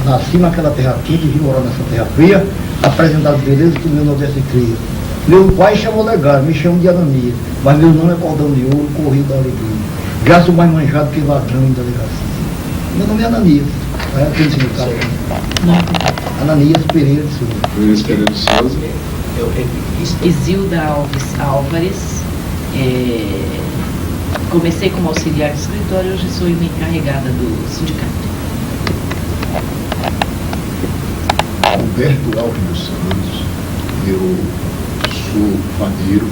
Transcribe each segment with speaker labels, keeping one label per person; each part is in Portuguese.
Speaker 1: nasci naquela terra quente, vim morar nessa terra fria, apresentado beleza que o meu Nordeste cria. Meu pai chamou legal, me chama de Ananias, mas meu nome é cordão de ouro, corrido da alegria. Já sou mais manjado que ladrão em delegacia. Meu nome é Ananias, é aquele significado. Ananias Pereira de Souza.
Speaker 2: Luiz Pereira de Souza.
Speaker 3: Eu repito. Isilda Alves Álvares. Comecei como auxiliar de escritório, hoje sou encarregada do sindicato.
Speaker 4: Alberto Alves dos Santos, eu sou padeiro,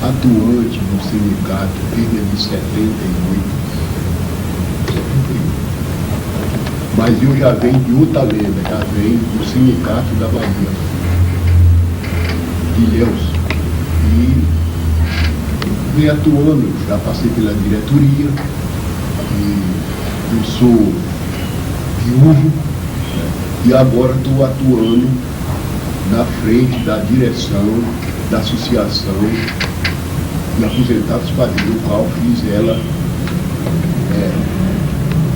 Speaker 4: atuante no sindicato desde de 78. Mas eu já venho de outra lenda, já venho do sindicato da Bahia, de Ilhéus. E venho atuando, já passei pela diretoria, e eu sou viúvo, e agora estou atuando na frente da direção da Associação de Aposentados Padeiros, o qual fiz ela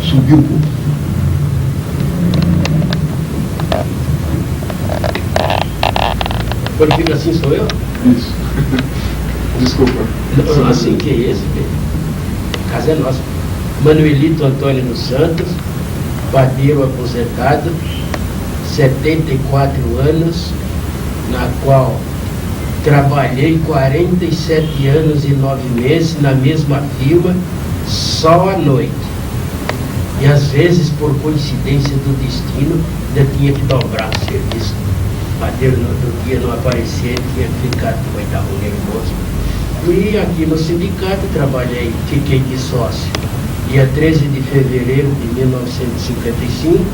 Speaker 4: subir um pouco.
Speaker 5: Quando fica assim, sou eu?
Speaker 4: Isso.
Speaker 2: Desculpa.
Speaker 5: Assim que é esse, a casa é nossa. Manuelito Antônio dos Santos, padeiro aposentado, 74 anos, na qual trabalhei 47 anos e 9 meses na mesma firma, só à noite. E às vezes, por coincidência do destino, ainda tinha que dobrar o serviço. O padeiro no outro dia não aparecia, tinha que ficar, vai dar um nervoso. E aqui no sindicato trabalhei, fiquei de sócio, dia 13 de fevereiro de 1955,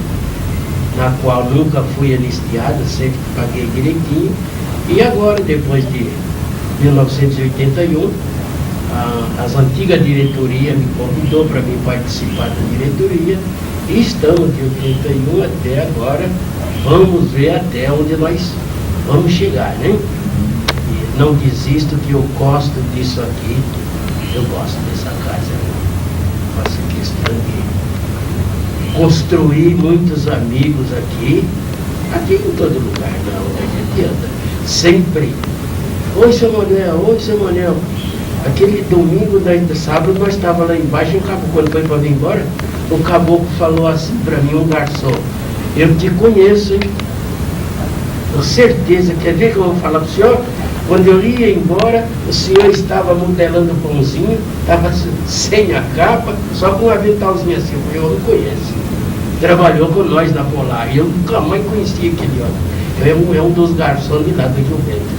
Speaker 5: na qual nunca fui anistiado, sempre paguei direitinho. E agora, depois de 1981, as antigas diretorias me convidou para mim participar da diretoria, e estamos de 81 até agora, vamos ver até onde nós vamos chegar, né? E não desisto que eu gosto disso aqui, eu gosto dessa casa, faço questão de construir muitos amigos aqui em todo lugar, não adianta, sempre. Oi, seu Manuel, aquele domingo, sábado, nós estávamos lá embaixo, quando foi para vir embora, o caboclo falou assim para mim, um garçom, eu te conheço, hein? Com certeza, quer ver que eu vou falar para o senhor? Quando eu ia embora, o senhor estava modelando o pãozinho, estava sem a capa, só com um aventalzinho assim, eu não conheço. Trabalhou com nós na Polar, e eu nunca mais conhecia aquele homem. É um dos garçons de lá do Rio Vento.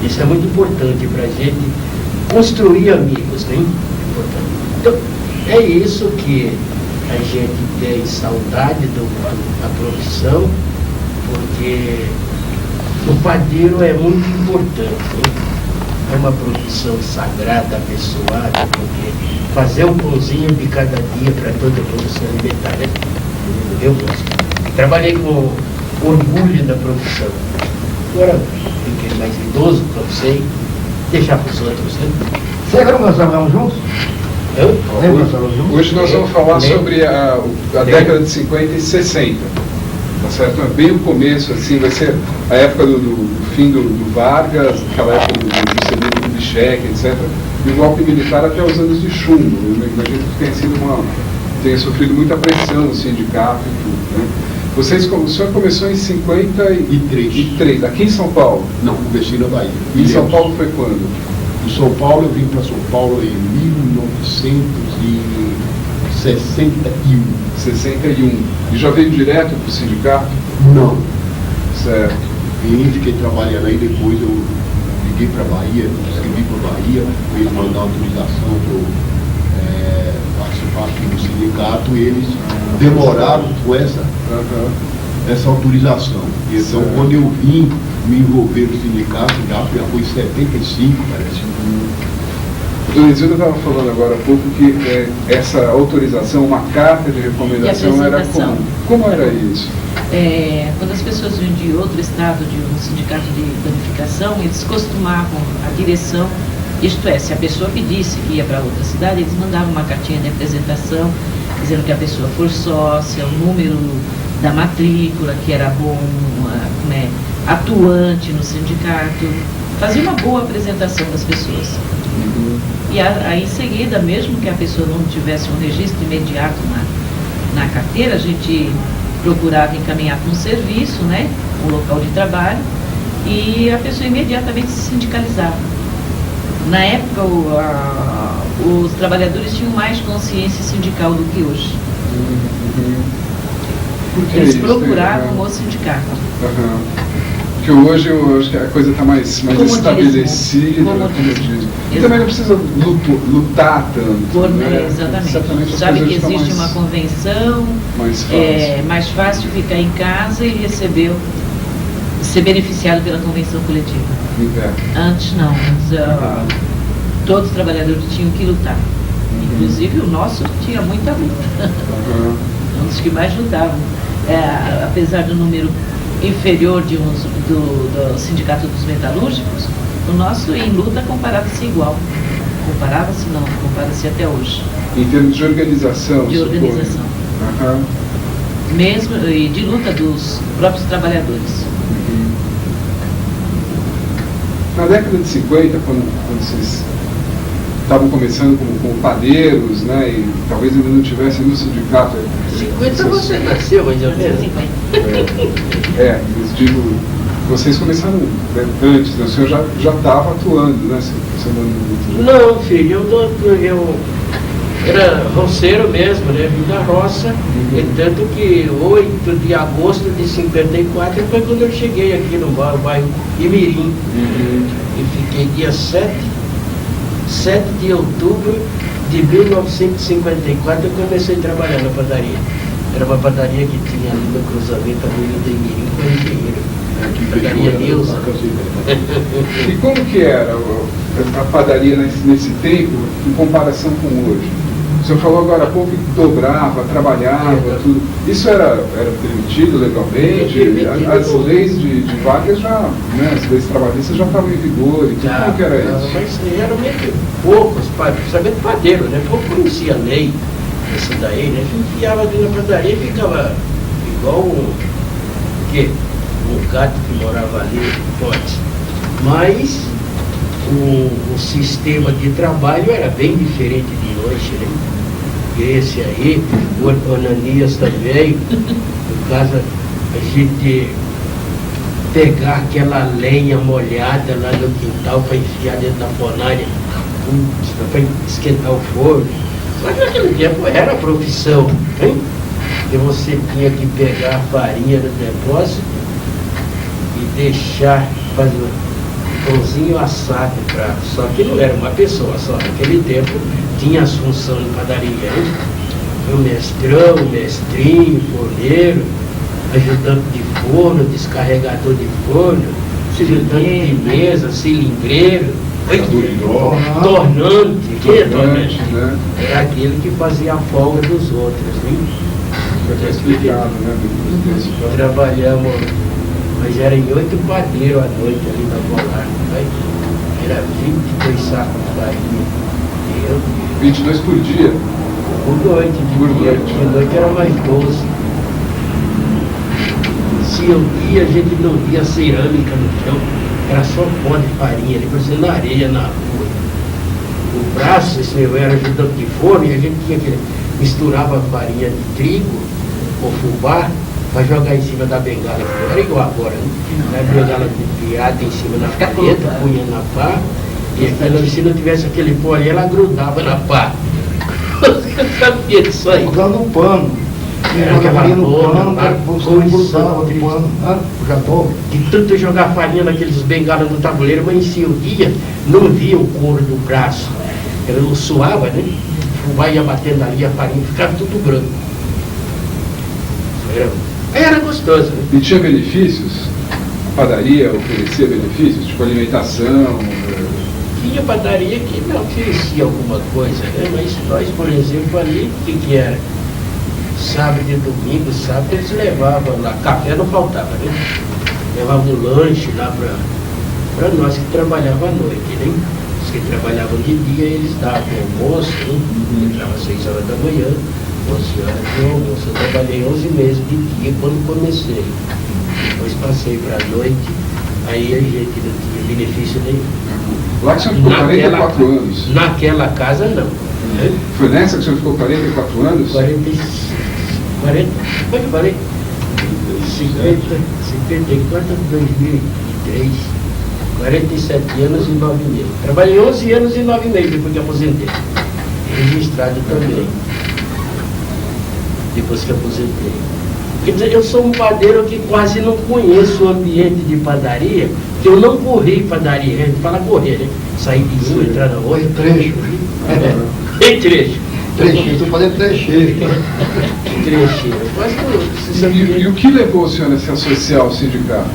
Speaker 5: Isso é muito importante para a gente construir amigos, né? Então, é isso que a gente tem saudade da profissão, porque o padeiro é muito importante, né? É uma profissão sagrada, abençoada, porque fazer um pãozinho de cada dia para toda a produção alimentar, né? Eu gosto. Trabalhei com orgulho da profissão. Agora fiquei mais idoso, cansei, deixar para os outros, né?
Speaker 1: Será que nós trabalhamos juntos?
Speaker 2: Hoje nós vamos falar sobre a década de 50 e 60. Tá certo? É bem o começo, assim, vai ser a época do fim do Vargas, aquela época do Juscelino Kubitschek, etc. E o golpe militar até os anos de chumbo. Eu imagino que tenha sofrido muita pressão no sindicato e tudo, né? O senhor começou em 53, aqui em São Paulo?
Speaker 4: Não, comecei na Bahia.
Speaker 2: E em São Paulo foi quando?
Speaker 4: Em São Paulo, eu vim para São Paulo em 1961.
Speaker 2: 61. E já veio direto para o sindicato?
Speaker 4: Não.
Speaker 2: Certo.
Speaker 4: Vim, fiquei trabalhando aí, depois eu liguei para a Bahia, escrevi para a Bahia, eles mandaram autorização para eu participar aqui do sindicato, e eles demoraram com essa autorização. Então, certo. Quando eu vim me envolver no sindicato, já foi em 75, parece.
Speaker 2: Dona Isilda estava falando agora há pouco que essa autorização, uma carta de recomendação era comum. Como era isso?
Speaker 3: Quando as pessoas vinham de outro estado, de um sindicato de planificação, eles costumavam, a direção, isto é, se a pessoa pedisse que ia para outra cidade, eles mandavam uma cartinha de apresentação, dizendo que a pessoa for sócia, o número da matrícula, que era bom, né, atuante no sindicato, fazia uma boa apresentação das pessoas. E aí, em seguida, mesmo que a pessoa não tivesse um registro imediato na carteira, a gente procurava encaminhar para um serviço, né, um local de trabalho, e a pessoa imediatamente se sindicalizava. Na época, os trabalhadores tinham mais consciência sindical do que hoje.
Speaker 2: Por que
Speaker 3: Eles
Speaker 2: isso?
Speaker 3: procuravam o sindicato.
Speaker 2: Porque hoje eu acho que a coisa está mais
Speaker 3: Comodismo.
Speaker 2: estabelecida.
Speaker 3: Comodismo.
Speaker 2: E também não precisa lutar tanto. Né?
Speaker 3: Exatamente.
Speaker 2: As
Speaker 3: Sabe que
Speaker 2: coisas estão
Speaker 3: existe
Speaker 2: mais-
Speaker 3: uma convenção,
Speaker 2: mais fácil.
Speaker 3: é mais fácil ficar em casa e ser beneficiado pela convenção coletiva. Antes não, todos os trabalhadores tinham que lutar. Inclusive o nosso tinha muita luta. Um dos que mais lutavam. Apesar do número inferior do Sindicato dos Metalúrgicos, o nosso em luta comparava-se igual. Comparava-se não, compara-se até hoje.
Speaker 2: Em termos de organização.
Speaker 3: De organização. Mesmo, e de luta dos próprios trabalhadores.
Speaker 2: Na década de 50, quando vocês estavam começando como padeiros, né, e talvez ainda não tivessem no sindicato.
Speaker 5: 50 você nasceu, mas eu mesmo.
Speaker 2: Mas digo, vocês começaram antes, né? O senhor já estava atuando, né?
Speaker 5: Não, filho, eu era roceiro mesmo, né? Vim da roça, e tanto que 8 de agosto de 54 foi quando eu cheguei aqui no bairro Imirim. E fiquei dia 7 de outubro de 1954 eu comecei a trabalhar na padaria. Era uma padaria que tinha ali no cruzamento Avenida Imirim com o engenheiro. Padaria Neuza.
Speaker 2: E como que era a padaria nesse tempo em comparação com hoje? O senhor falou agora há pouco que dobrava, trabalhava, tudo. Isso era permitido legalmente? As leis de vagas já, né, as leis trabalhistas já estavam em vigor. Então, como que era isso?
Speaker 5: Mas geralmente poucos, principalmente padeiro, né? Pouco conhecia a lei, isso daí, né? A gente enfiava ali na padaria e ficava igual um gato que morava ali, pode. Mas o sistema de trabalho era bem diferente de hoje, né? Esse aí, o Ananias também, no caso, a gente pegar aquela lenha molhada lá no quintal para enfiar dentro da fornalha, para esquentar o forno. Mas naquele tempo era a profissão, hein? E você tinha que pegar a farinha do depósito e deixar fazer um pãozinho assado só que não era uma pessoa só, naquele tempo tinha as funções de padaria, hein? O mestrão, o mestrinho, forneiro, ajudante de forno, descarregador de forno, ajudante de mesa, cilindreiro, tornante, que é tornante?
Speaker 2: Né?
Speaker 5: Era aquele que fazia a folga dos outros, hein?
Speaker 2: Já está explicado, né?
Speaker 5: Trabalhamos, mas era em 8 padeiros à noite ali na Polar, né? Era 22 sacos de farinha.
Speaker 2: 22 por dia?
Speaker 5: Por noite, de noite era mais 12. Se eu ia, a gente não via cerâmica no chão, era só pó de farinha, ali parecendo na areia, na rua. O braço, esse meu era ajudante de forno, e a gente tinha que misturava a farinha de trigo com fubá para jogar em cima da bengala. Era igual agora, né? A bengala piada em cima da caneta, punha na pá, e aquela, se não tivesse aquele pó ali, ela grudava na pá. Você sabia disso aí?
Speaker 1: Usando um pano.
Speaker 5: Era aquela
Speaker 1: pano, você grudava
Speaker 5: triste.
Speaker 1: do pano, já tô.
Speaker 5: De tanto jogar farinha naqueles bengalas no tabuleiro, mas em o dia não via o couro do braço. Ela não suava, né? O fubá ia batendo ali, a farinha ficava tudo branco. Era gostoso, né?
Speaker 2: E tinha benefícios? A padaria oferecia benefícios, tipo alimentação?
Speaker 5: Tinha padaria que não oferecia alguma coisa, né? Mas nós, por exemplo, ali, o que era? Sábado e domingo, sábado eles levavam lá, café não faltava, né? Levavam um lanche lá para nós que trabalhavam à noite, né? Os que trabalhavam de dia, eles davam almoço, né? Entrava às 6 horas da manhã, 12 horas de almoço. Eu trabalhei 11 meses de dia quando comecei. Depois passei para a noite, aí a gente não tinha benefício nenhum.
Speaker 2: Lá que o senhor ficou 44 anos.
Speaker 5: Naquela casa não. Né?
Speaker 2: Foi nessa que o senhor ficou 44 anos?
Speaker 5: 54, 2003, 47 anos e 9 meses. Trabalhei 11 anos e 9 meses depois que aposentei. Registrado também. Depois que aposentei. Quer dizer, eu sou um padeiro que quase não conheço o ambiente de padaria, que eu não corri padaria, a gente fala correr, né? Sair de uma, entrar na outra.
Speaker 1: Trecho.
Speaker 5: Em trecho.
Speaker 1: Trechinho, estou fazendo trecheiro.
Speaker 5: Trecheiro. Quase não.
Speaker 2: E o que levou o senhor a se associar ao sindicato?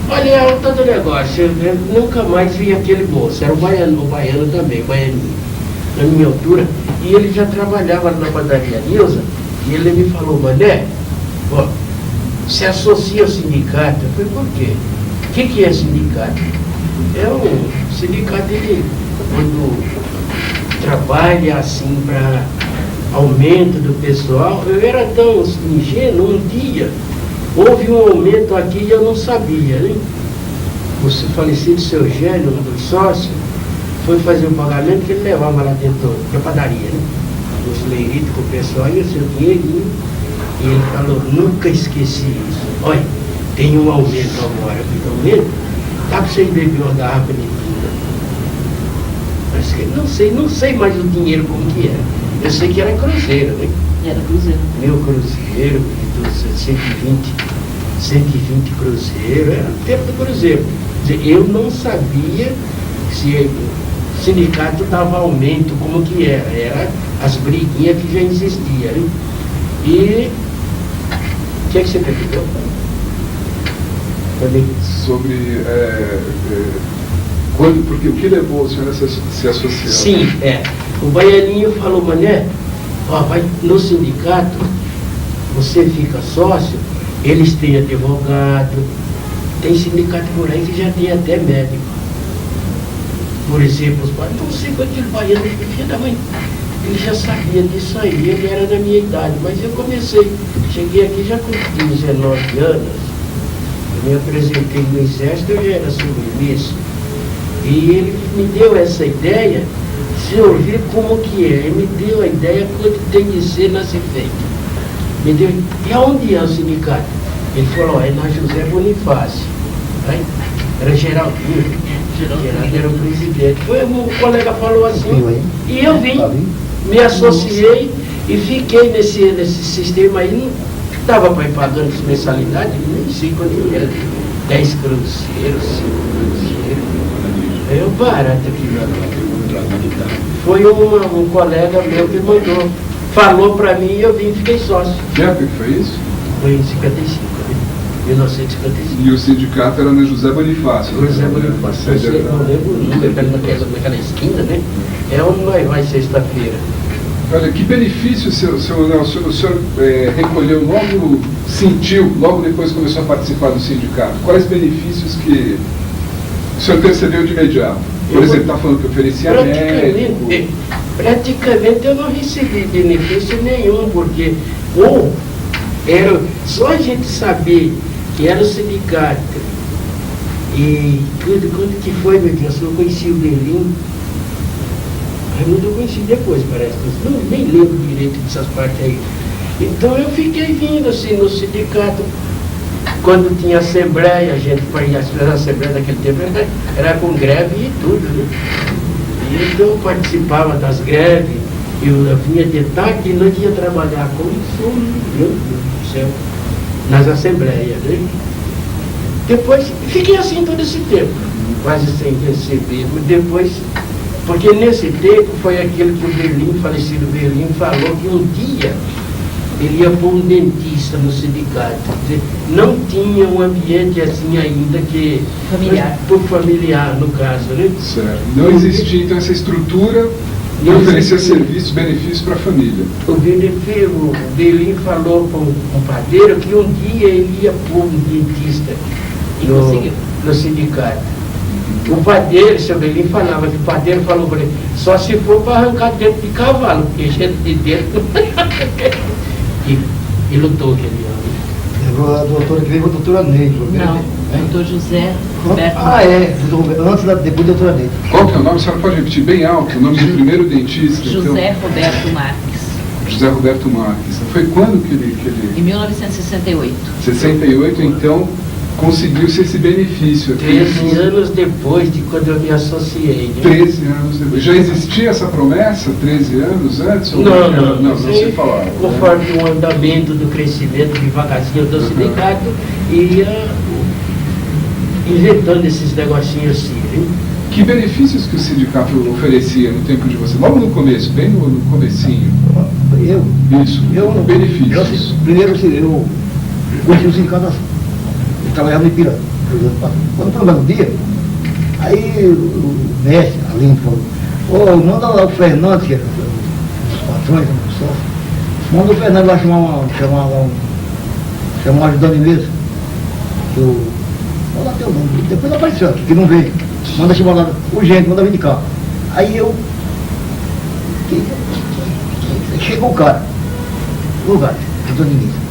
Speaker 5: Olha, é todo negócio, eu nunca mais vi aquele moço, era o baiano também, baianinho, na minha altura, e ele já trabalhava na padaria Nilza, e ele me falou, Mané, ó, se associa ao sindicato. Eu falei, por quê? O que é sindicato? É um sindicato, ele, quando trabalha assim para aumento do pessoal, eu era tão ingênuo, um dia houve um aumento aqui e eu não sabia, né? O falecido seu Gênio, um dos sócios, foi fazer o pagamento que ele levava lá dentro da padaria, né? Os leiritos com o pessoal e o seu dinheirinho. E ele falou, nunca esqueci isso. Olha, tem um aumento agora. Eu falei, aumento? Dá para vocês beber uma garrafa de vinho? Mas que não sei mais o dinheiro como que era. Eu sei que era cruzeiro, né?
Speaker 3: Era cruzeiro.
Speaker 5: Meu cruzeiro, 120 cruzeiro, era o tempo do cruzeiro. Quer dizer, eu não sabia se o sindicato dava aumento, como que era as briguinhas que já existiam, né? E o que é que você perguntou?
Speaker 2: Sobre quando, porque o que levou o senhor a se associar?
Speaker 5: Sim, o baianinho falou, Mané, ó, vai no sindicato, você fica sócio, eles têm advogado, tem sindicato por aí que já tem até médico. Por exemplo, os pais, não sei qual aquele baiano, filho da mãe, ele já sabia disso aí, ele era da minha idade, mas eu comecei, cheguei aqui já com 19 anos, eu me apresentei no exército, eu já era submisso, e ele me deu essa ideia, se eu ver como que é, ele me deu a ideia quando tem de ser nascer feito. Me deu, e aonde é o sindicato? Ele falou, é na José Bonifácio, né? Era Geraldinho, Geraldo era o presidente. Um colega falou assim, e eu vim, me associei e fiquei nesse sistema aí, não dava para ir pagando mensalidade, nem sei quanto era, 10 cruzeiros, 5 cruzeiros, é o barato aqui lá. Foi um colega meu que mandou, falou para mim e eu vim e fiquei sócio.
Speaker 2: Que época que foi isso?
Speaker 5: Foi em 55, né? 1955.
Speaker 2: E o sindicato era no José Bonifácio.
Speaker 5: José Bonifácio, não lembro o número, naquela esquina, né? É onde nós vai sexta-feira.
Speaker 2: Olha, que benefício o senhor recolheu logo, sentiu, logo depois que começou a participar do sindicato? Quais benefícios que o senhor percebeu de imediato? Por exemplo, está falando que oferecia médico.
Speaker 5: Praticamente eu não recebi benefício nenhum, porque era só a gente saber que era o sindicato. E quando que foi, meu Deus, eu conheci o Berlim. Eu conheci depois, parece. Não, nem lembro direito dessas partes aí. Então eu fiquei vindo assim no sindicato. Quando tinha assembleia, a gente ia fazer a assembleia daquele tempo, era com greve e tudo, né? E então eu participava das greves, eu vinha de tarde e noite ia trabalhar com isso, meu Deus do céu, nas assembleias, né? Depois, fiquei assim todo esse tempo, quase sem receber, mas depois, porque nesse tempo foi aquele que o falecido Berlim, falou que um dia ele ia pôr um dentista no sindicato. Quer dizer, não tinha um ambiente assim ainda que...
Speaker 3: Familiar.
Speaker 5: Por familiar, no caso, né?
Speaker 2: Certo. Não existia, então, essa estrutura que oferecia serviços, benefícios para a família.
Speaker 5: O Berlim falou com o padeiro que um dia ele ia pôr um dentista no sindicato. O padeiro, seu Belinho, falava que o padeiro falou para ele, só se for para arrancar dentro de cavalo, porque gente de dentro. e lutou aquele ano.
Speaker 1: A doutora que veio foi a doutora Neide.
Speaker 3: Não, doutor José Roberto.
Speaker 1: Depois da doutora Neide.
Speaker 2: Qual que é o nome? A senhora pode repetir bem alto o nome do primeiro dentista?
Speaker 3: José Roberto Marques.
Speaker 2: José Roberto Marques. Foi quando que ele...
Speaker 3: Em 1968.
Speaker 2: 68, então, conseguiu-se esse benefício aqui.
Speaker 5: 13 anos depois de quando eu me associei. Né?
Speaker 2: 13 anos depois. Já existia essa promessa 13 anos antes? Ou não se falava.
Speaker 5: Conforme o andamento do crescimento devagarzinho do sindicato, ia inventando esses negocinhos assim, viu?
Speaker 2: Que benefícios que o sindicato oferecia no tempo de você? Logo no começo, bem no comecinho. Isso, benefícios.
Speaker 1: Primeiro, eu conheci o sindicato assim. Eu trabalhava no Ipiranga. Quando foi no dia, aí o mestre, Aline, falou, manda lá o Fernando, que é os patrões, os sócios, manda o Fernando lá chamar um ajudante de mesa. Vou lá teu nome. Depois apareceu aqui, que não veio. Manda chamar lá, urgente, manda vir de cá. Aí eu. Chegou o cara. Ajudante de mesa.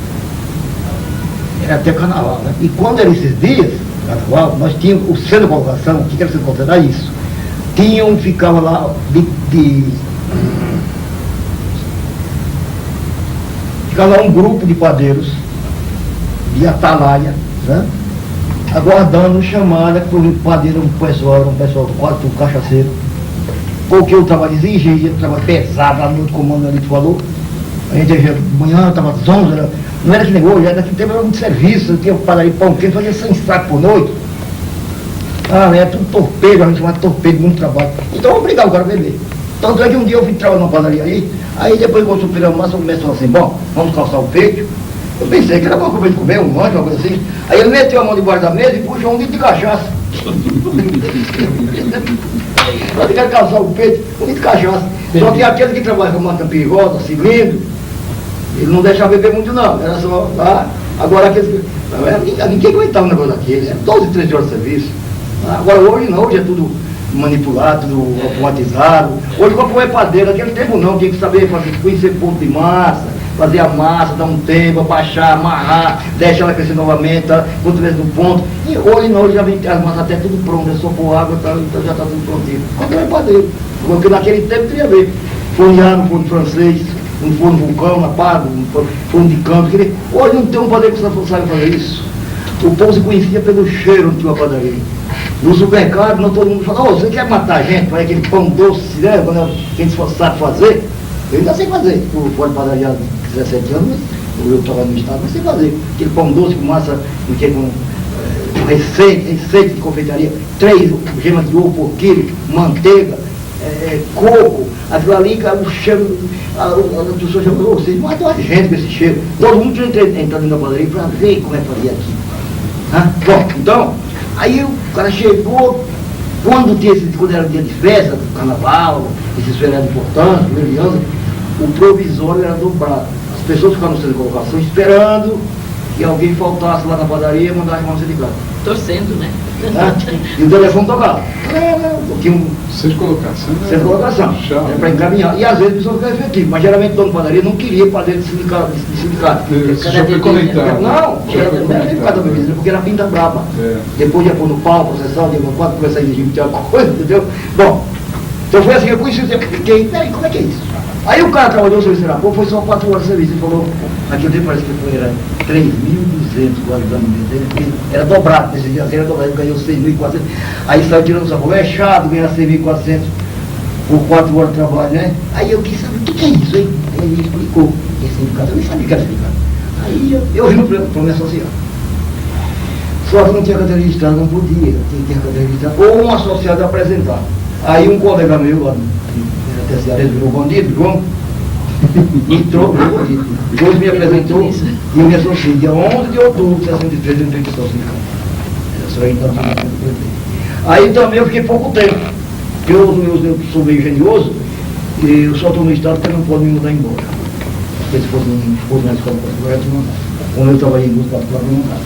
Speaker 1: Era até carnaval, né? E quando era esses dias, carnaval, nós tínhamos o centro de colocação, o que era o centro de colocação? Era isso. Ficava lá ficava lá um grupo de padeiros, de atalaia, né? Aguardando chamada para o padeiro, um pessoal quase tudo cachaceiro, porque o trabalho exigia, o trabalho pesado, lá no comando ali, tu falou, a gente já, de manhã estava às 11, não era que negócio, já naquele tempo era muito serviço, tinha padaria pão quente, fazia 100 sacos por noite. Era tudo torpedo, a gente chamava de torpedo, muito trabalho. Então eu obrigava o cara a beber. Tanto é que um dia eu fui trabalhar numa padaria aí depois o superior massa começou assim, bom, vamos calçar o peito. Eu pensei que era uma coisa de comer, um lanche, uma coisa assim. Aí ele meteu a mão debaixo da mesa e puxou um litro de cachaça. Nós queremos calçar o peito, um litro de cachaça. Só que aquele que trabalha com manta perigosa, cilindro, ele não deixava beber muito não, era só lá. Agora aqueles ninguém aguentava um negócio daquele, é 12, 13 horas de serviço. Agora hoje não, hoje é tudo manipulado, tudo automatizado. Hoje o copo é padeiro, naquele tempo não, tinha que saber conhecer ponto de massa, fazer a massa, dar um tempo, abaixar, amarrar, deixar ela crescer novamente, quanto vezes no ponto. E hoje não, hoje já vem as massas até tudo pronto, é só pôr água, então já está tudo prontinho. Quando é padeiro, porque naquele tempo teria a ver. Fornear no forno francês, um forno vulcão, na pá, um forno de campo. Hoje não tem um padeiro que sabe fazer isso. O povo se conhecia pelo cheiro onde tinha uma padaria. No supermercado, não todo mundo fala, você quer matar a gente? Faz aquele pão doce, né? Quando a gente sabe fazer. Eu ainda sei fazer, fora de padaria há 17 anos, eu estava no estado, mas sei fazer. Aquele pão doce com massa, com receita de confeitaria, 3 gemas de ovo por quilo, manteiga, coco, aquilo ali, o cheiro, a pessoa chamou, vocês matam a gente com esse cheiro. Todo mundo tinha entrado na padaria para ver como é que fazia aqui. Bom, então, aí o cara chegou, quando era dia de festa, do carnaval, esses feriados importantes, o provisório era dobrado. As pessoas ficavam no centro de colocação esperando que alguém faltasse lá na padaria e mandasse chamar o sindicato.
Speaker 3: Torcendo, né?
Speaker 1: E o telefone tocava.
Speaker 2: Centro de colocação.
Speaker 1: Centro de colocação. Era para encaminhar. E às vezes a pessoa ficava efetivo, mas geralmente o dono de padaria não queria padeiro de sindicato.
Speaker 2: Isso já foi comentado.
Speaker 1: Não, não era por causa da bebida, porque era pinta brava. Depois ia pôr no pau, processão, ia quando começar a exigir muita coisa, entendeu? Bom, então foi assim, eu conheci o tempo, fiquei, peraí, como é que é isso? Aí o cara trabalhou no serviço na foi só 4 horas de serviço, ele falou, naquele tempo parece que era 3.200 quase dando mês, era dobrado, nesse dia era dobrado, ele ganhou 6.400, aí saiu tirando o sabor, é chato ganhar 6.400 por 4 horas de trabalho, né? Aí eu quis saber, o que é isso, hein? Aí ele explicou, esse sindicato, eu nem sabia que era sindicato. Aí eu vi no plano social. Só que não tinha carteira registrada, não podia, tinha que ter carteira registrada, ou um associado a apresentar. Aí um colega meu, lá no terceiro, virou bandido, João, entrou, virou bandido. João me apresentou e eu me associei. Dia 11 de outubro de 63, eu entrei no sindicato. Aí também eu fiquei pouco tempo, porque eu sou meio genioso, e eu só estou no estado porque não pode me mudar embora. Porque se fosse na escola particular, eu não mandava. Quando eu trabalhei em indústria particular, eu não mandava.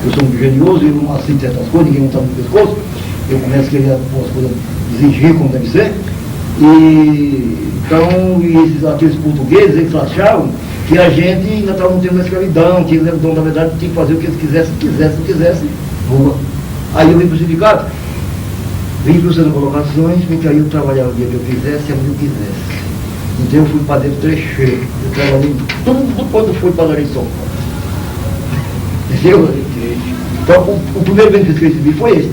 Speaker 1: Eu sou muito genioso, eu não aceito certas coisas, ninguém não está no pescoço. eu começo a querer as coisas exigir como deve ser. E então, aqueles portugueses, eles achavam que a gente ainda estava no tempo da escravidão, que eles eram donos da verdade, tinha que fazer o que eles quisessem, boa. Aí eu vim para o sindicato, vim para o centro de colocações, porque aí eu trabalhava o dia que eu quisesse, onde eu quisesse. Então eu fui padeiro trecheiro, eu trabalhei tudo quando fui padaria em São Paulo. Entendeu? Então o primeiro benefício que eu recebi foi esse.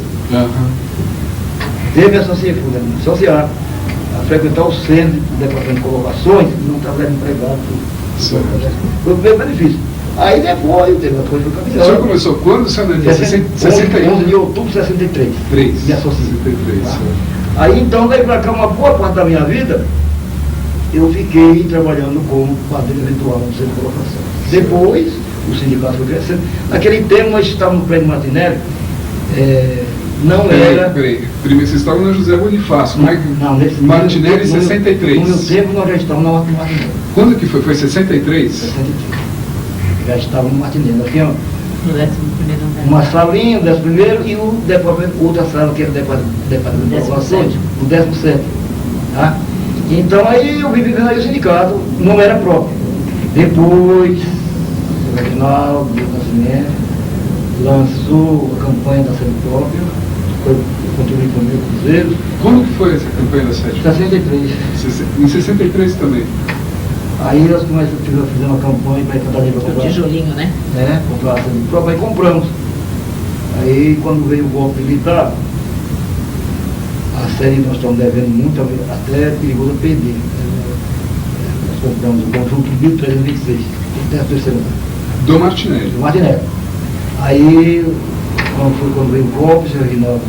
Speaker 1: Teve associar a frequentar o centro do departamento de colocações e não trabalhar empregado. Foi o primeiro benefício. Aí depois teve uma coisa que eu
Speaker 2: O senhor começou quando, o senhor?
Speaker 1: 11 de outubro de 63. Me associei.
Speaker 2: 63.
Speaker 1: Tá? Aí então, daí pra cá, uma boa parte da minha vida, eu fiquei trabalhando como padeiro eventual no centro de colocação. Depois, o sindicato foi crescendo. Naquele tempo, nós estávamos no prédio Martinelli, não era...
Speaker 2: Peraí. Primeiro, vocês estavam na José Bonifácio,
Speaker 1: não, nesse
Speaker 2: Martinelli, 63.
Speaker 1: No meu tempo, nós já estávamos na Martinelli.
Speaker 2: Quando que foi? Foi 63?
Speaker 1: 63. Já estávamos no Martinelli. Nós tínhamos
Speaker 3: No 11º andar.
Speaker 1: uma salinha, o 11º, e o departamento, outra sala, que era o departamento de colocações, o 17º. Tá? Então aí eu vim vivendo aí o sindicato, não era próprio. Depois, o Reginaldo, o Nascimento, lançou a campanha da sede própria, eu continuei com o meu cruzeiro.
Speaker 2: Quando que foi essa campanha da sede?
Speaker 1: 63.
Speaker 2: Em 63 também.
Speaker 1: Aí nós fizemos uma campanha para cada livro
Speaker 3: O
Speaker 1: comprar.
Speaker 3: tijolinho, né?
Speaker 1: Comprar a sede própria, aí compramos. Aí quando veio o golpe militar, a série nós estamos devendo muito, até é perigoso perder. Nós compramos o conjunto 1326, até a terceira andar.
Speaker 2: Do Martinelli.
Speaker 1: Do Martinelli. Aí, quando veio o golpe, o senhor Reginaldo,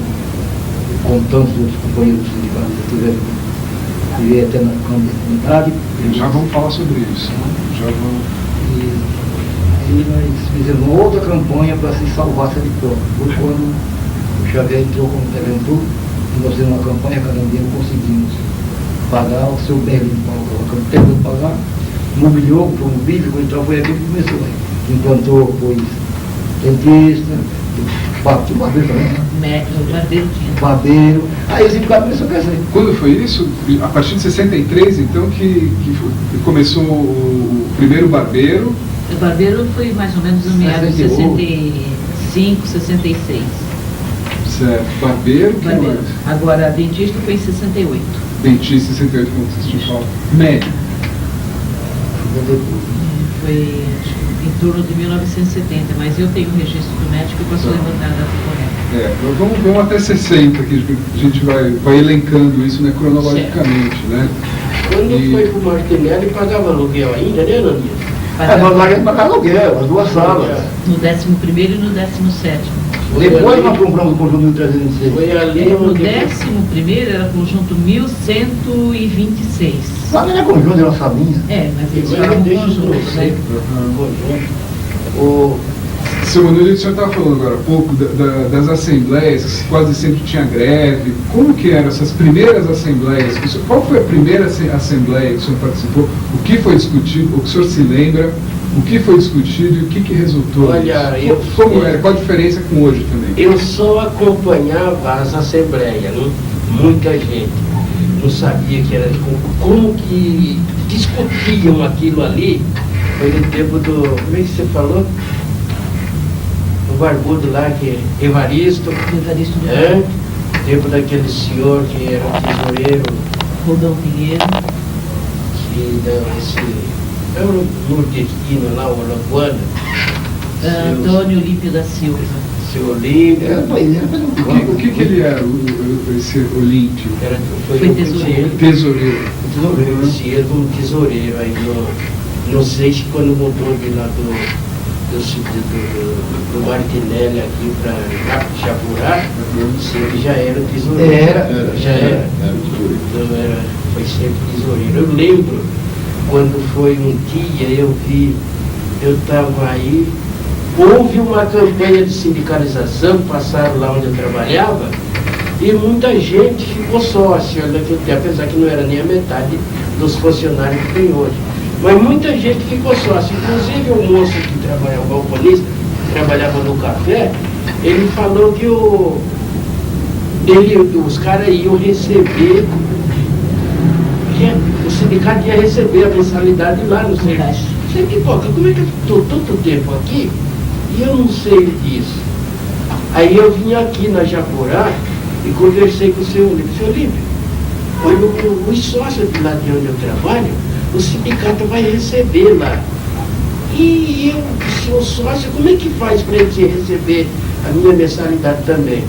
Speaker 1: com tantos outros companheiros do sindicato que tiveram até na clandestinidade.
Speaker 2: Já vamos falar sobre isso. Já vamos.
Speaker 1: E aí nós fizemos uma outra campanha para se salvar a sede própria. Foi quando o Xavier entrou como interventor, e nós fizemos uma campanha, cada dia conseguimos pagar o seu bem de Paulo, terminou de pagar, mobiliou, comprou mobília, então foi aquele que começou aí. Implantou, pois, dentista, barbeiro também, né?
Speaker 3: O barbeiro tinha.
Speaker 1: Barbeiro. Aí o sindicato começou a crescer.
Speaker 2: Quando foi isso? A partir de 63, então, que começou o primeiro barbeiro.
Speaker 3: O barbeiro foi mais ou menos no meados de 65, 66.
Speaker 2: Certo. Barbeiro, que
Speaker 3: Barbeiro.
Speaker 2: mais?
Speaker 3: Agora, dentista foi em 68.
Speaker 2: Dentista, 68, como vocês tinham falado. Médico.
Speaker 3: Foi acho que em torno de 1970, mas eu tenho o registro do médico e posso levantar a data correta.
Speaker 2: Vamos até 60, que a gente vai elencando isso, né, cronologicamente, né?
Speaker 5: Quando foi pro Martinelli, pagava aluguel ainda, né, Nandinha?
Speaker 1: Nós largamos para aluguel, as duas salas.
Speaker 3: No 11º e no 17º.
Speaker 1: Depois nós compramos o conjunto 1306.
Speaker 5: Foi ali
Speaker 3: No
Speaker 5: onde...
Speaker 3: 11º era conjunto 1126.
Speaker 1: Lá não era conjunto, era uma salinha.
Speaker 3: Mas eles
Speaker 5: Mas
Speaker 3: falam
Speaker 5: deixa
Speaker 3: conjunto,
Speaker 5: isso
Speaker 3: né?
Speaker 2: Seu Manuel, o senhor estava falando agora há pouco das assembleias, que quase sempre tinha greve. Como que eram essas primeiras assembleias? Qual foi a primeira assembleia que o senhor participou? O que foi discutido? O que o senhor se lembra? O que foi discutido e o que resultou?
Speaker 5: Olha,
Speaker 2: Como era? Qual a diferença com hoje também?
Speaker 5: Eu só acompanhava as assembleias, não? Muita gente não sabia que era como que discutiam aquilo ali. Foi no tempo do... Como é que você falou? O barbudo lá, que é Evaristo.
Speaker 3: Evaristo do
Speaker 5: Tempo daquele senhor que era o tesoureiro.
Speaker 3: Rodão Pinheiro.
Speaker 5: Que deu esse... É o nordestino lá, o Alagoana.
Speaker 3: Antônio Olímpio da Silva.
Speaker 5: Seu Olímpio.
Speaker 2: O que ele era, esse Olímpio?
Speaker 5: Foi
Speaker 3: tesoureiro.
Speaker 2: Tesoureiro.
Speaker 5: Um tesoureiro aí não sei se quando mudou de lá do Martinelli aqui para Japurá, se ele já era tesoureiro. Já era. Então foi sempre tesoureiro. Eu lembro quando foi um dia, eu estava aí, houve uma campanha de sindicalização, passaram lá onde eu trabalhava, e muita gente ficou sócio naquele tempo, apesar que não era nem a metade dos funcionários que tem hoje. Mas muita gente ficou sócio, inclusive o moço que trabalhava, o balconista, que trabalhava no café, ele falou que os caras iam receber, o sindicato ia receber a mensalidade lá no serviço. Você me toca, como é que eu estou tanto tempo aqui e eu não sei disso? Aí eu vim aqui na Japorá e conversei com o seu Olímpio. Seu Olímpio, olha, os sócios de lá de onde eu trabalho, o sindicato vai receber lá. E eu sou sócio, como é que faz para ele receber a minha mensalidade também?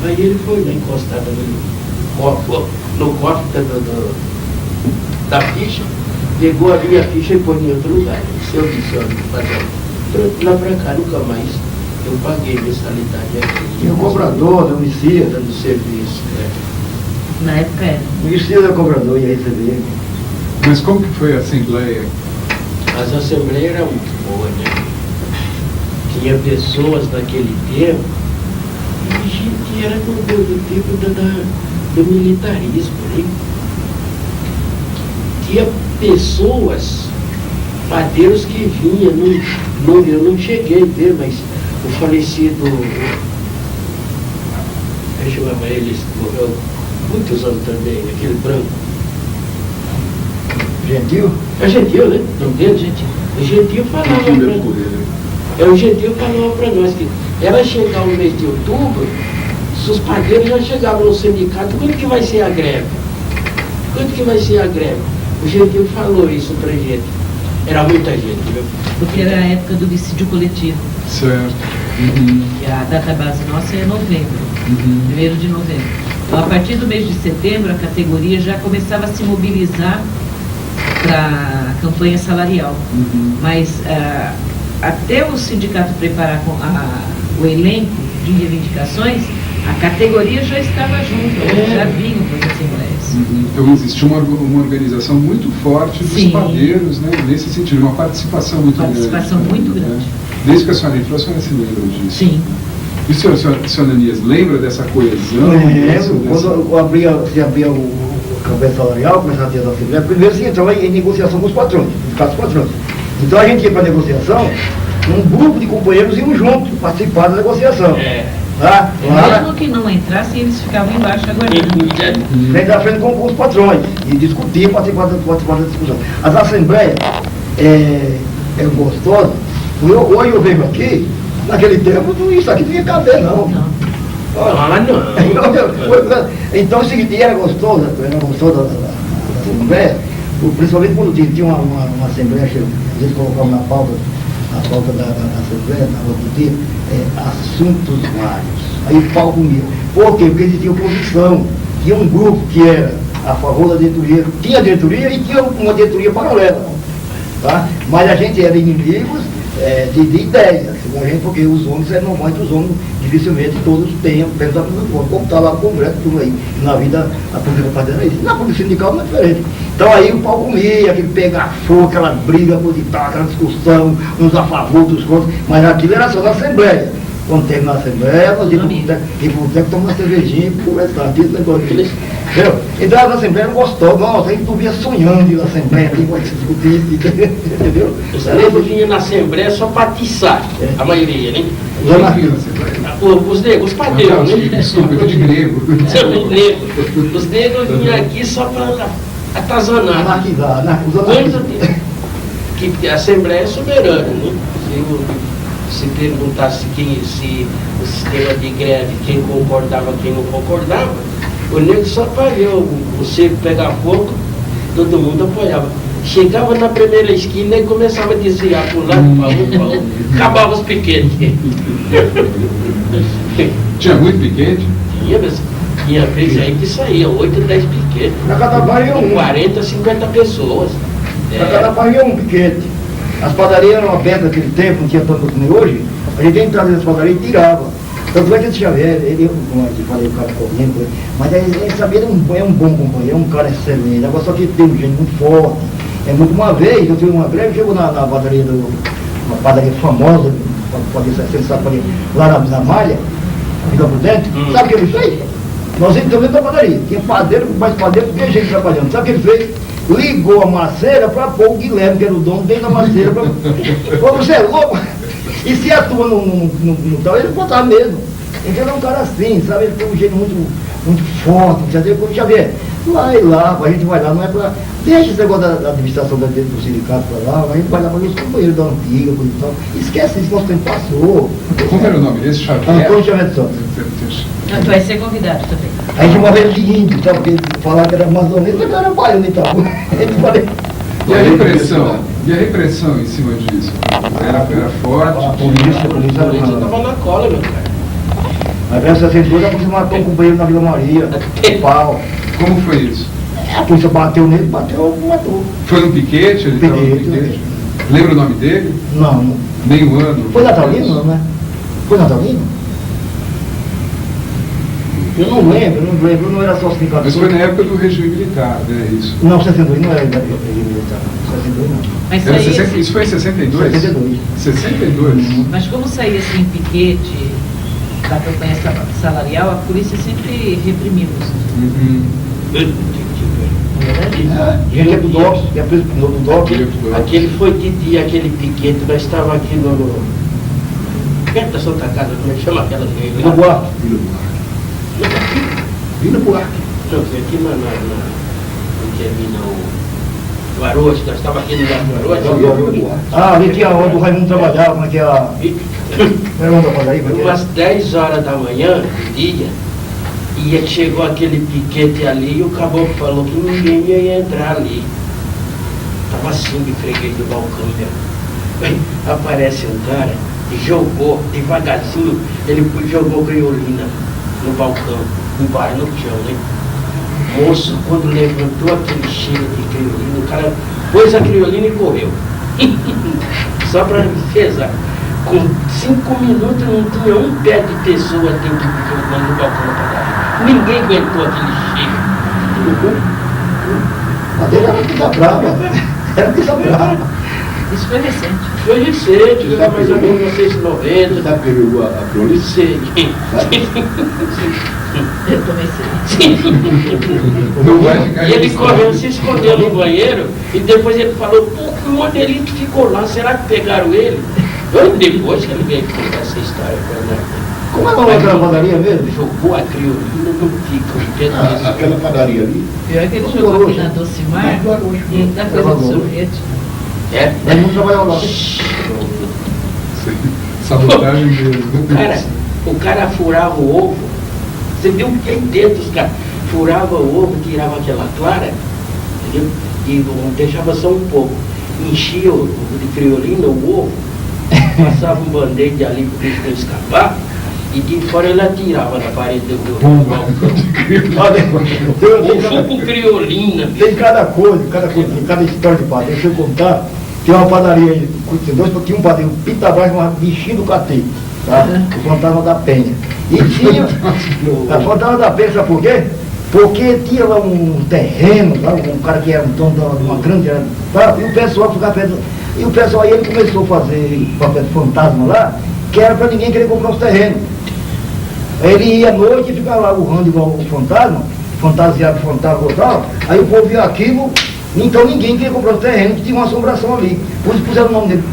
Speaker 5: Aí ele foi lá encostado no cofre da ficha, pegou a minha ficha e pôs em outro lugar. Eu disse, olha, patrão, lá pra cá nunca mais eu paguei mensalidade aqui.
Speaker 1: Tinha o cobrador do homicídio.
Speaker 5: Do serviço.
Speaker 3: Na época era.
Speaker 1: O homicídio do cobrador ia receber.
Speaker 2: Mas como que foi a Assembleia?
Speaker 5: As assembleias eram muito boas, né? Tinha pessoas naquele tempo, e a gente era do tempo do militarismo, né? Tinha pessoas, padeiros que vinham, eu não cheguei a ver, mas o falecido, deixa eu chamar ele, morreu muitos anos também, aquele branco.
Speaker 1: Gentil?
Speaker 5: É Gentil, né? Não dele, Gentil. O Gentil falava para nós. O Gentil falava para nós que era chegar o mês de outubro, os padeiros já chegavam no sindicato, quando que vai ser a greve? Quando que vai ser a greve? O Gentil falou isso pra gente. Era muita gente, viu?
Speaker 3: Porque era a época do dissídio coletivo.
Speaker 2: Certo.
Speaker 3: E a database nossa é novembro, 1º de novembro. Então, a partir do mês de setembro, a categoria já começava a se mobilizar para a campanha salarial. Mas até o sindicato preparar o elenco de reivindicações, a categoria já estava junto, já vinham para as assembleias.
Speaker 2: Então existia uma organização muito forte dos
Speaker 3: Sim.
Speaker 2: padeiros, né? Nesse sentido, uma participação muito
Speaker 3: Participação
Speaker 2: grande.
Speaker 3: muito
Speaker 2: né?
Speaker 3: grande.
Speaker 2: Desde que a senhora entrou, a senhora se lembra disso?
Speaker 3: Sim.
Speaker 2: E o senhor Ananias, lembra dessa coesão?
Speaker 1: Lembro, quando se abria o campanha salarial, começava a ter as assembleias, primeiro se entrava em negociação com os patrões, os patrões. Então a gente ia para a negociação, um grupo de companheiros iam junto, participar da negociação. Tá?
Speaker 3: Mesmo que não entrassem, eles ficavam embaixo aguardando.
Speaker 1: Frente a frente com os patrões, e discutir, participar da discussão. As assembleias eram gostosas. Hoje eu vejo aqui, naquele tempo, isso aqui não ia caber, não. Então o seguinte, era gostoso da assembleia, principalmente quando tinha uma assembleia, às vezes colocavam na pauta da assembleia, na outro dia, assuntos vários. Aí o pau comia. Por quê? Porque existia oposição. Tinha um grupo que era a favor da diretoria, tinha diretoria e tinha uma diretoria paralela. Tá? Mas a gente era inimigos de ideias, porque os homens, normalmente os homens dificilmente todos têm pensamento forte, como está lá no Congresso, tudo aí. E na vida a política partidária é isso. Na política sindical não é diferente. Então aí o pau comia, aquele pegar fogo, aquela briga, aquela discussão, uns a favor, dos contra, mas aquilo era só na Assembleia. Quando teve na Assembleia, nós íamos para o boteco tomar uma cervejinha e conversar, disso, negócio disso. Entendeu? Então as Assembleias não gostou, nossa, a gente não vinha sonhando de ir na Assembleia, tem que discutir, entendeu?
Speaker 5: Os negros vinham na Assembleia só para atiçar, a maioria, né? Os negros, os padeiros, né?
Speaker 2: Desculpa, eu de grego.
Speaker 5: Os negros vinham aqui só para atazanar.
Speaker 1: Anarquizar,
Speaker 5: Que a Assembleia é soberana, né? Se perguntasse se o sistema de greve, quem concordava, quem não concordava, o negro só apoiou, o cerco pegar fogo, todo mundo apoiava. Chegava na primeira esquina e começava a desviar para um lado, para outro, acabava os piquetes.
Speaker 2: Tinha muito piquete?
Speaker 5: Tinha vez aí que saía, 8, 10 piquetes.
Speaker 1: Na cada bairro ia um.
Speaker 5: 40, 50 pessoas.
Speaker 1: Na cada bairro ia um piquete. As padarias eram abertas naquele tempo, não tinha tanto que nem hoje. A gente entrava nas padarias e tirava. Tanto é que esse Xavier, como eu te falei, o cara correndo, mas ele sabia, ele é um bom companheiro, é um cara excelente. Agora só que tem um gênio muito forte. É muito uma vez, eu tive uma greve, chegou na padaria uma padaria famosa, lá na Malha, fica por dentro. Sabe o que ele fez? Nós entramos dentro da padaria. Tinha padeiro, mais padeiro, tinha gente trabalhando. Sabe o que ele fez? Ligou a maceira para pôr o Guilherme, que era o dono, dentro da maceira. Ô, você é louco? E se a tua não tal, ele botava mesmo. Ele era um cara assim, sabe? Ele tem um jeito muito forte, entendeu? Como Xavier, vai lá, a gente vai lá, não é pra. Deixa esse negócio da administração do sindicato pra lá, a gente vai lá para os companheiros da antiga, coisa e tal. Esquece isso, nosso tempo passou.
Speaker 2: Como era o nome desse? Xavier?
Speaker 1: Antônio Xavier de Santos.
Speaker 3: Tu vai ser convidado também.
Speaker 1: A gente uma vez de índio, sabe? Porque falaram que era amazonense, mas não era baiano e tal. Ele falei.
Speaker 2: E a repressão? E a repressão em cima disso? Era forte?
Speaker 1: A polícia
Speaker 5: Estava na cola, meu cara.
Speaker 1: A Versa 62, a polícia matou um companheiro na Vila Maria, pau.
Speaker 2: Como foi isso?
Speaker 1: A polícia bateu nele, matou.
Speaker 2: Foi no piquete? Ele estava no
Speaker 1: Piquete.
Speaker 2: piquete? Lembra o nome dele?
Speaker 1: Não.
Speaker 2: Nem o ano?
Speaker 1: Foi Natalino, não, né? Foi Natalino? Eu não lembro, não era só sindicato.
Speaker 2: Mas foi na época do regime militar, né? Isso.
Speaker 1: Não, 62 não era regime militar. 62 não.
Speaker 3: Mas
Speaker 2: Era
Speaker 3: saía
Speaker 2: 60,
Speaker 3: assim,
Speaker 2: isso foi em 62?
Speaker 1: 62.
Speaker 2: 62?
Speaker 3: mas como saía assim em piquete da campanha salarial, a polícia sempre reprimiu isso.
Speaker 2: Uhum.
Speaker 3: Não é verdade?
Speaker 1: Gente é do DOPS, é preso do DOPS.
Speaker 5: Aquele foi de dia, aquele piquete, nós estávamos aqui perto da Santa Casa, como é que chama aquela igreja?
Speaker 1: Vila Buarque.
Speaker 4: Vila Buarque.
Speaker 5: Não, foi aqui onde termina o Aroche, nós estávamos aqui no Aroche.
Speaker 1: Ah, ali tinha onde o Raimundo trabalhava, como é que é a. Era onde eu falei, como é que é?
Speaker 5: Umas 10 horas da manhã, dia, e chegou aquele piquete ali e o caboclo falou que ninguém ia entrar ali. Estava assim de freguês do balcão, né? Aparece um cara e jogou devagarzinho, ele jogou criolina no balcão, embaixo no chão, né? Moço, quando levantou aquele cheiro de criolina, o cara pôs a criolina e correu. Só para pesar. Com 5 minutos não tinha um pé de pessoa dentro no balcão da padaria. Ninguém aguentou aquele cheiro.
Speaker 1: A dele era pizza brava. Era pizza brava.
Speaker 3: Isso foi recente.
Speaker 5: Foi recente, era mais ou menos 1990.
Speaker 4: Você sabe que ele jogou a crônica?
Speaker 5: Sei.
Speaker 3: Eu também sei.
Speaker 2: Não vai ficar
Speaker 5: E ele
Speaker 2: registrado.
Speaker 5: correu, se escondeu no banheiro e depois ele falou, pô, que modelito ficou lá, será que pegaram ele? Anos depois que ele veio contar essa história pra nós.
Speaker 1: Como é o nome daquela padaria mesmo?
Speaker 5: Jogou a criolina no pico.
Speaker 4: Aquela padaria ali.
Speaker 3: Pior que ele
Speaker 1: Não,
Speaker 3: jogou aqui
Speaker 1: Gaúcho.
Speaker 3: na Docimar,
Speaker 1: Gaúcho.
Speaker 3: da coisa do
Speaker 1: Gaúcho.
Speaker 3: sorvete.
Speaker 5: É?
Speaker 1: Ele não trabalhava lá.
Speaker 2: Sabotagem dele.
Speaker 5: O cara furava o ovo, você viu que dentro os caras furava o ovo, tirava aquela clara, entendeu? E deixava só um pouco. Enchia o de criolina, o ovo, passava um band-aid ali para o bicho não escapar, e de fora ele atirava na parede do balcão. Ovo com criolina.
Speaker 1: Tem cada coisa, cada história de padre. Deixa eu contar. Tem uma padaria aí, tinha um padre, um Pitabás, chamado Bichinho do Catete, tá? O Fantasma da Penha. E tinha, a Fantasma da Penha, sabe por quê? Porque tinha lá um terreno, tá? Um cara que era um dono de uma grande, tá? E o pessoal ficava perto, e o pessoal aí ele começou a fazer papel de fantasma lá, que era para ninguém querer comprar os terrenos. Ele ia à noite e ficava lá urrando igual o fantasma, fantasiado de fantasma e tal, aí o povo via aquilo. Então ninguém queria comprar o terreno, que tinha uma assombração ali. Por isso puseram o nome dele.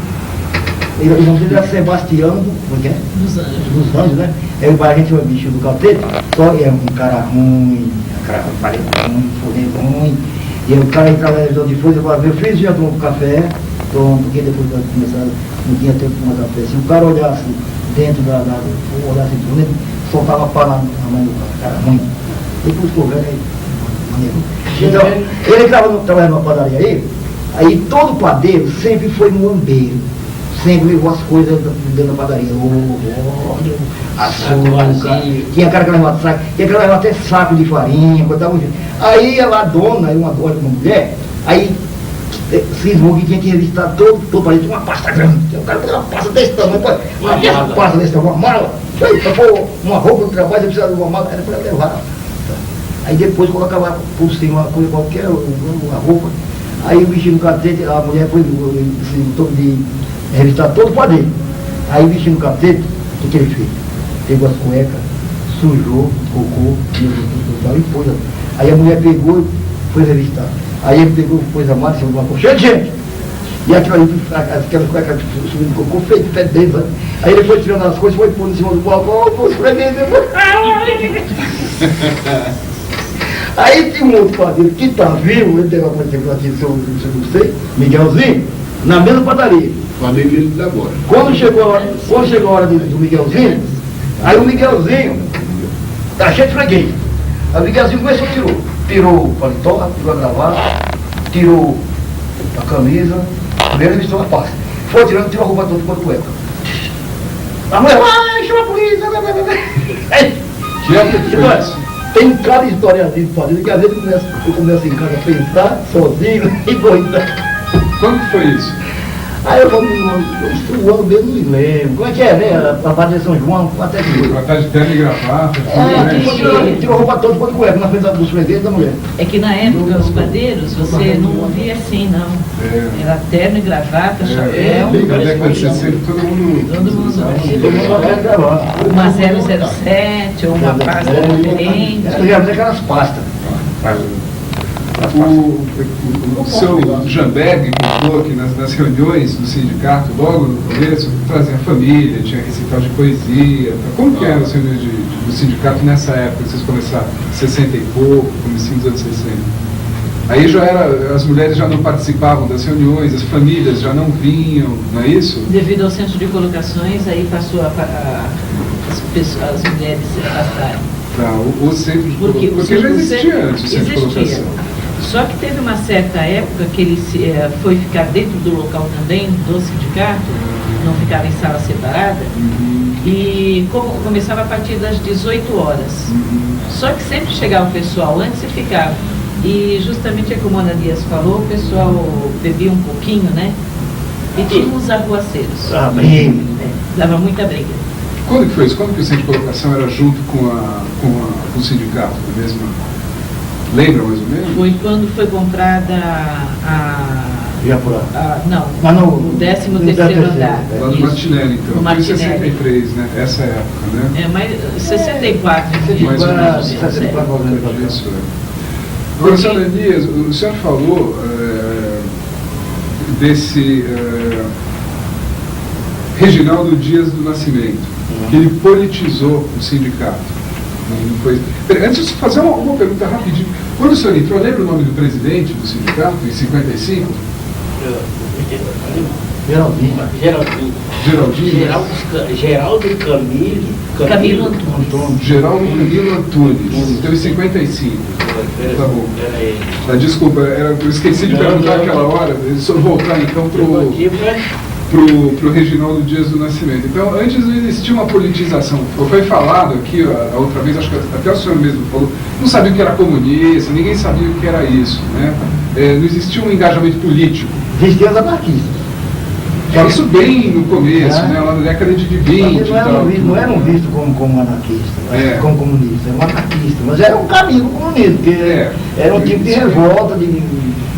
Speaker 1: O nome dele era Sebastiano, como é que é?
Speaker 3: Dos Anjos.
Speaker 1: Dos Anjos, né? Aí o pai a gente chama Bichinho do Catete, só é um cara ruim, ruim. E aí o cara entrava na revisão de folha e falava, meu filho já tomou café, porque depois de começar, não tinha tempo de tomar café. Se o cara olhasse dentro olhasse dentro, ele soltava a pá na mão do cara ruim. Depois que o velho aí. Então, ele trabalhando numa padaria aí todo padeiro sempre foi muambeiro, sempre levou as coisas dentro da padaria, óleo, açúcar, tinha cara que levava saco, tinha cara que levava até saco de farinha, coisa. Aí ela, a dona, uma mulher, aí cismou que tinha que revistar todo padeiro, tinha uma pasta grande, o cara pegou uma pasta desse tamanho, uma pasta desse tamanho, uma mala, para pôr uma roupa de trabalho, você precisa de uma mala, era para levar. Aí depois colocava por cima uma coisa qualquer, uma roupa. Aí o bichinho do catete, a mulher foi de revistar todo o padeiro. Aí o bichinho do catete, o que ele fez? Pegou as cuecas, sujou, cocô, e pôs. Aí a mulher pegou e foi revistar. Aí ele pegou, pôs a mala, chamou uma coisa cheia de gente. E aquilo ali, aquelas cuecas subindo cocô, fedendo, Aí ele foi tirando as coisas, foi pondo em cima do balcão, foi esfregando. Aí tinha um outro padeiro que tá vivo, ele teve uma coisa aqui, se eu não sei, Miguelzinho, na mesma padaria.
Speaker 4: Padeiro da agora.
Speaker 1: Quando chegou a hora do Miguelzinho, aí o Miguelzinho, tá cheio de freguês. Aí o Miguelzinho começou a tirou o paletó, tirou a gravata, tirou a camisa, primeiro ele vestiu a pasta. Foi tirando, tirou a roupa toda, ficou de cueca. A mulher, chama a polícia. Aí,
Speaker 2: Que época que foi isso?
Speaker 1: tem cada história assim de família que às vezes eu começo em casa a pensar sozinho e doida.
Speaker 2: Quando que foi isso?
Speaker 1: Aí eu vou, o ano mesmo não me lembro. Como é que é, né? A parte de São João, até que foi.
Speaker 2: Uma tarde de terno e gravata, tudo, né?
Speaker 1: Tirou a roupa toda, ficou de cueca na frente dos fregueses da mulher.
Speaker 3: É que na época, os padeiros, você não via assim, não. Era terno e gravata, chapéu.
Speaker 2: Na década de 60, todo mundo...
Speaker 3: Todo mundo
Speaker 1: Todo mundo vai gravar.
Speaker 3: uma 007 ou uma pasta diferente.
Speaker 1: Eu já vi aquelas pastas.
Speaker 2: O seu Jamberg contou que nas reuniões do sindicato, logo no começo, trazia família, tinha recital de poesia. Como que eram as reuniões do sindicato nessa época? Vocês começaram 60 e pouco, comecinho dos anos 60. Aí já era, as mulheres já não participavam das reuniões, as famílias já não vinham, não é isso?
Speaker 3: Devido ao centro de colocações, aí passou as mulheres se afastarem.
Speaker 2: Tá, o centro de
Speaker 3: Porque
Speaker 2: colocação. Porque já existia antes o centro de colocação.
Speaker 3: Só que teve uma certa época que ele foi ficar dentro do local também, do sindicato, não ficava em sala separada, e começava a partir das 18 horas. Só que sempre chegava o pessoal antes e ficava. E justamente como a Ana Dias falou, o pessoal bebia um pouquinho, né? E tinha uns arruaceiros. Dava muita briga.
Speaker 2: Quando que foi isso? Quando que o centro de colocação era junto com o sindicato, na mesma... Lembra mais ou menos?
Speaker 3: Foi quando foi comprada não,
Speaker 1: Mas no-
Speaker 3: o 13º andar.
Speaker 2: Lá no
Speaker 3: Isso.
Speaker 2: Martinelli, então.
Speaker 3: No
Speaker 2: Foi em
Speaker 3: Martinelli.
Speaker 2: 63, né? Essa época, né?
Speaker 3: É, mas 64.
Speaker 2: Mais ou menos.
Speaker 1: 64,
Speaker 2: Isso, Agora, senhor Elias, o senhor falou desse Reginaldo Dias do Nascimento, que ele politizou o sindicato. Não foi... Antes de fazer uma pergunta rapidinho. Quando o senhor entrou, lembra o nome do presidente do sindicato, em 55?
Speaker 1: Geraldinho.
Speaker 2: Geraldinho?
Speaker 5: Geraldo
Speaker 3: Camilo Antunes.
Speaker 2: Geraldo Camilo Antunes. Então, em 55. Tá bom. Desculpa, eu esqueci de perguntar aquela hora. Deixa eu voltar então pro Reginaldo Dias do Nascimento. Então, antes não existia uma politização. Foi falado aqui a outra vez, acho que até o senhor mesmo falou, não sabia o que era comunista, ninguém sabia o que era isso, né? Não existia um engajamento político.
Speaker 1: Existia os anarquistas.
Speaker 2: Isso bem no começo, né? Lá na década de 20 e tal.
Speaker 1: Não eram vistos como anarquistas, como comunistas, eram anarquistas, mas era um caminho do comunismo, porque era um tipo de revolta, de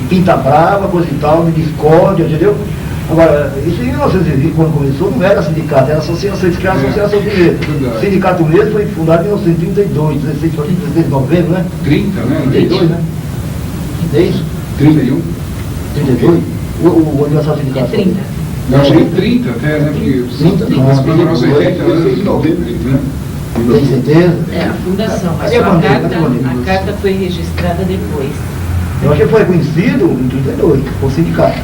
Speaker 1: pinta brava, coisa e tal, de discórdia, entendeu? Agora, isso em 1920, quando começou, não era sindicato, era associação, eles criaram a associação primeiro. O sindicato mesmo foi fundado em 1932, 16 de novembro, né?
Speaker 2: 30, né?
Speaker 1: 32, né? É isso?
Speaker 2: 31?
Speaker 1: 32? O aniversário do sindicato.
Speaker 3: É 30.
Speaker 2: Eu acho que 30 até, né? Porque
Speaker 1: 30,
Speaker 2: nós comemoramos 80 anos de novembro, né?
Speaker 1: Tem certeza?
Speaker 3: É, a fundação, mas
Speaker 1: Cadê a bandeira?
Speaker 3: a carta foi registrada depois.
Speaker 1: Eu acho que foi reconhecido em 32, por sindicato.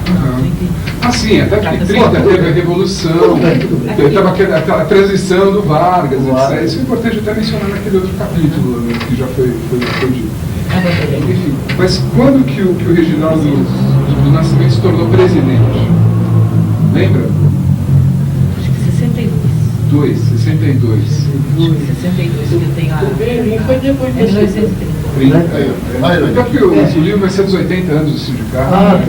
Speaker 2: Ah, sim, até porque 30 teve a Revolução,
Speaker 1: Tudo bem.
Speaker 2: estava aquela transição do Vargas,
Speaker 1: Vargas.
Speaker 2: etc. Isso é importante até mencionar naquele outro capítulo, né, que já foi dito. Enfim, mas quando que o Reginaldo do Nascimento se tornou presidente? Lembra?
Speaker 3: Acho que 62.
Speaker 2: 62.
Speaker 3: 62 que eu tenho a...
Speaker 5: O Berlim foi depois
Speaker 3: É
Speaker 5: desse.
Speaker 3: 1930.
Speaker 2: 30. Até porque o livro vai ser dos 80 anos do sindicato.
Speaker 1: Tá.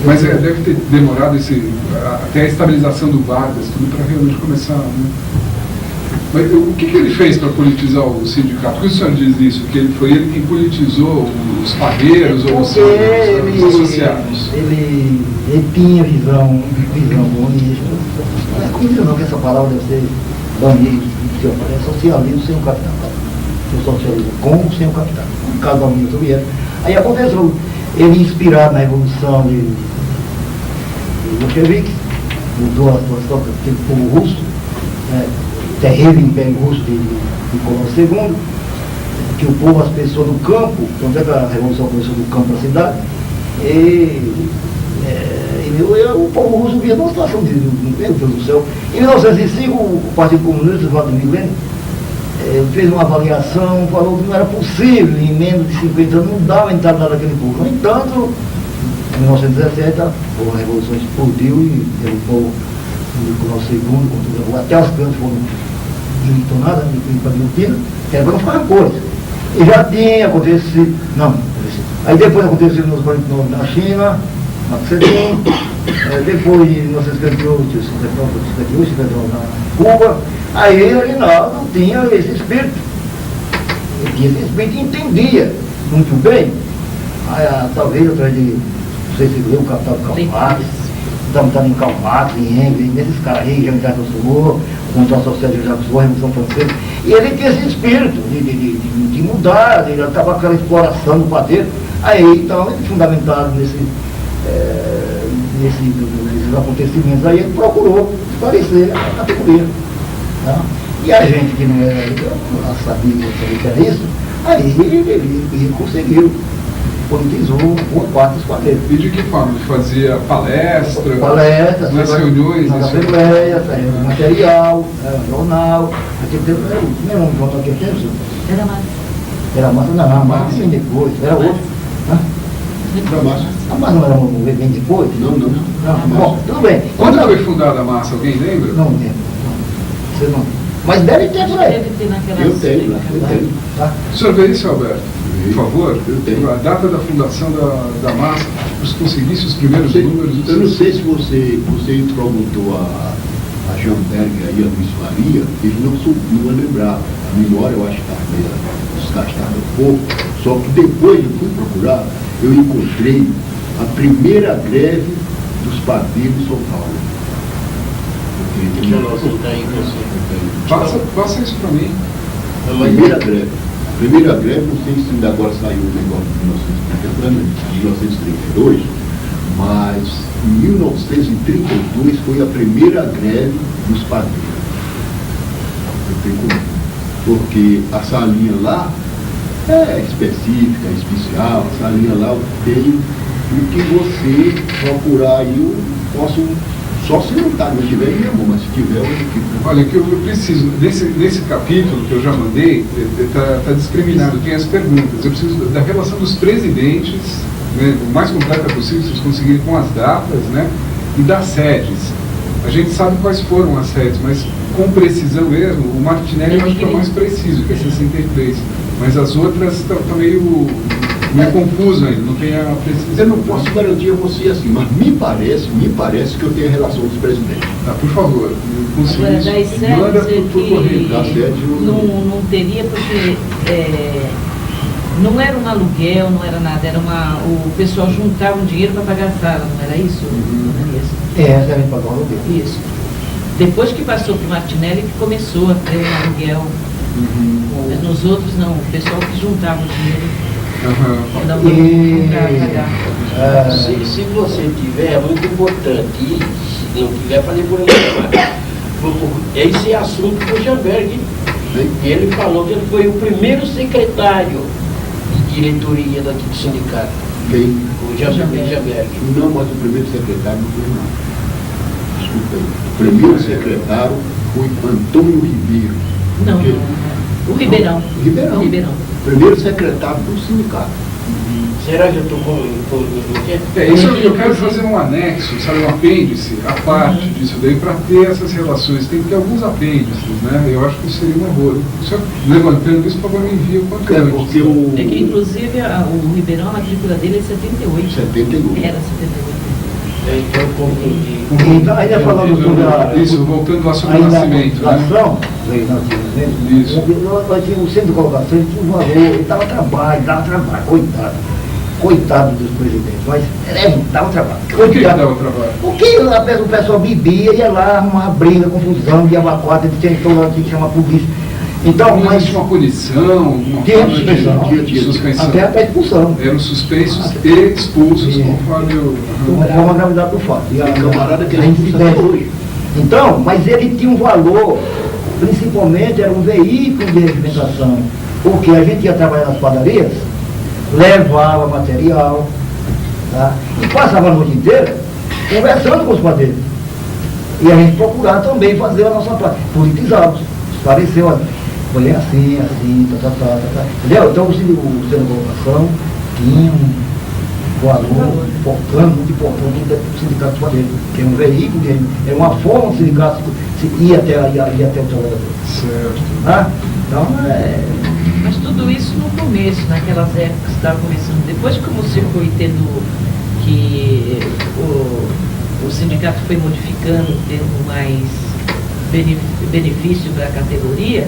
Speaker 2: Mas deve ter demorado até a estabilização do Vargas, tudo para realmente começar. Né? Mas o que ele fez para politizar o sindicato? Por que o senhor diz isso? Que foi ele quem politizou os padeiros ou os associados?
Speaker 1: Ele tinha visão comunista. Não é comunista não, que essa palavra deve ser banida. É socialismo sem o capital. O socialismo com ou sem o capital. No caso da União Soviética. Aí aconteceu, ele inspirado na Revolução de bolcheviques, usou a situação daquele povo russo, terrível Império Russo de Nicolau II, que o povo, as pessoas do campo, quando é que a Revolução começou do campo para a cidade, o povo russo via numa situação de, meu Deus do céu. Em 1905, o Partido Comunista, Vladimir Lenin, fez uma avaliação, falou que não era possível, em menos de 50 anos, não dava entrada naquele povo. No entanto, em 1917, a Revolução explodiu e o povo do Nicolau II, até as plantas foram destornadas, para a guilhotina, era para não ficar coisa. E já tinha acontecido, aí depois aconteceu nos 49 na China, na Argentina, depois em 1958, 59 na Cuba, aí ele não tinha esse espírito. Ele tinha esse espírito e entendia muito bem. Aí, talvez através de, não sei se leu o Capital do Karl Marx, estamos em Karl Marx, em Engels, nesses caras aí, Jean-Jacques Rousseau, contra a sociedade de Jacques Rousseau, a Revolução Francesa, e ele tinha esse espírito de mudar, de acabar com aquela exploração do padeiro. Aí, então, ele fundamentaram nesses acontecimentos aí, ele procurou esclarecer a categoria. Tá? E a gente que não era, sabia que era isso, aí ele conseguiu, politizou boa parte dos quadreiros.
Speaker 2: E de que forma? Ele fazia palestras, nas reuniões?
Speaker 1: Nas assembleias, material, jornal. Aquele tempo era o primeiro jornal daquele tempo.
Speaker 3: Era massa.
Speaker 1: Era massa, não, massa bem depois, era outro.
Speaker 4: Era massa.
Speaker 1: A massa não era bem depois?
Speaker 4: Não.
Speaker 1: Bom, tudo bem.
Speaker 2: Quando foi fundada a massa? Alguém lembra?
Speaker 1: Não lembro. Você não. Mas deve ter por aí.
Speaker 3: Deve ter naquela
Speaker 4: Eu tenho.
Speaker 1: Tá?
Speaker 2: O senhor vê isso, Alberto? Por favor,
Speaker 4: Eu tenho.
Speaker 2: a data da fundação da massa, se conseguisse os primeiros números.
Speaker 4: Eu não sei se você introduziu a Jamberg aí, a Luiz Faria, ele não vai lembrar. A memória eu acho que está meio desgastada um pouco. Só que depois eu fui procurar, eu encontrei a primeira greve dos padeiros em São Paulo.
Speaker 2: Passa isso para mim.
Speaker 4: A primeira greve, não sei se ainda agora saiu o negócio de 1932, mas em 1932 foi a primeira greve dos padeiros. Porque a salinha lá é específica, é especial, a salinha lá tem o que você procurar aí, eu posso. Só se não está, não tiver nenhum, mas se tiver, eu fico.
Speaker 2: Olha, que eu preciso, nesse capítulo que eu já mandei, está discriminado, tem as perguntas. Eu preciso da relação dos presidentes, né, o mais completa possível, se vocês conseguirem, com as datas, né, e das sedes. A gente sabe quais foram as sedes, mas com precisão mesmo, o Martinelli eu acho que é o mais preciso, que é 63. Mas as outras estão meio confuso ainda, não tem a precisão.
Speaker 4: Eu não posso garantir a você assim, mas me parece que eu tenho a relação dos presidentes.
Speaker 2: Tá, por favor, consiga
Speaker 3: Agora,
Speaker 2: isso.
Speaker 3: das sedes
Speaker 2: Manda por correio.
Speaker 4: Das sedes
Speaker 3: não teria, porque não era um aluguel, não era nada, era o pessoal juntava um dinheiro para pagar a sala, não era isso? Não era isso?
Speaker 1: Essa era para o aluguel.
Speaker 3: Isso. Depois que passou para o Martinelli, que começou a ter um aluguel. Mas nos outros não, o pessoal que juntava o dinheiro. Cada um para pagar.
Speaker 5: Se você tiver, é muito importante, e se não tiver, falei por esse assunto do Jamberg, ele falou que ele foi o primeiro secretário de diretoria do sindicato.
Speaker 4: Quem?
Speaker 5: O Jamberg.
Speaker 4: Não, mas o primeiro secretário não foi não. Desculpa aí. O primeiro secretário foi Antônio Ribeiro.
Speaker 3: Não, o Ribeirão.
Speaker 4: Ribeirão. Primeiro secretário do sindicato.
Speaker 5: Será que eu estou com
Speaker 2: Isso eu quero fazer um anexo, sabe, um apêndice, a parte disso daí, para ter essas relações. Tem que ter alguns apêndices, né? Eu acho que isso seria um horror. O senhor, levantando isso, por favor, me envia o quanto antes.
Speaker 4: Porque
Speaker 3: É que, inclusive, o Ribeirão, a matrícula dele é 78.
Speaker 4: 78.
Speaker 3: Era 78.
Speaker 5: Então,
Speaker 1: Então, ainda falando sobre a...
Speaker 2: Isso, voltando lá sobre o
Speaker 1: ainda
Speaker 2: nascimento,
Speaker 1: a
Speaker 2: né?
Speaker 1: colocação,
Speaker 2: Isso.
Speaker 1: o centro de colocação, ele tinha um valor, ele dava trabalho, coitado dos presidentes, mas dava trabalho.
Speaker 2: Por que dava trabalho?
Speaker 1: Porque o pessoal bebia, ia lá, arrumava briga, confusão, ia abacuado, ele tinha que chamar a polícia. Então,
Speaker 2: Não
Speaker 1: mas
Speaker 2: existe uma punição, uma
Speaker 1: tinha
Speaker 2: forma
Speaker 1: suspensão,
Speaker 2: de suspensão.
Speaker 1: até a expulsão.
Speaker 2: Eram suspensos e expulsos
Speaker 1: Sim.
Speaker 2: conforme o...
Speaker 1: Conforme a gravidade do fato. E
Speaker 4: Tem camarada que
Speaker 1: a
Speaker 4: é
Speaker 1: incidência.
Speaker 4: expulso hoje.
Speaker 1: Então, mas ele tinha um valor, principalmente era um veículo de alimentação, porque a gente ia trabalhar nas padarias, levava material, tá? E passava a noite inteira conversando com os padeiros. E a gente procurava também fazer a nossa parte, politizá-los, esclarecer, olha, foi assim, tá. Entendeu? Então o Centro de Colocação tinha um valor importante, muito importante do sindicato dos padeiros, que é um veículo, é uma forma do sindicato ir até o trabalhador.
Speaker 2: Certo.
Speaker 1: Tá? Então,
Speaker 3: Mas tudo isso no começo, naquelas épocas que estava começando. Depois, como se foi tendo que o sindicato foi modificando, tendo mais benefício para a categoria,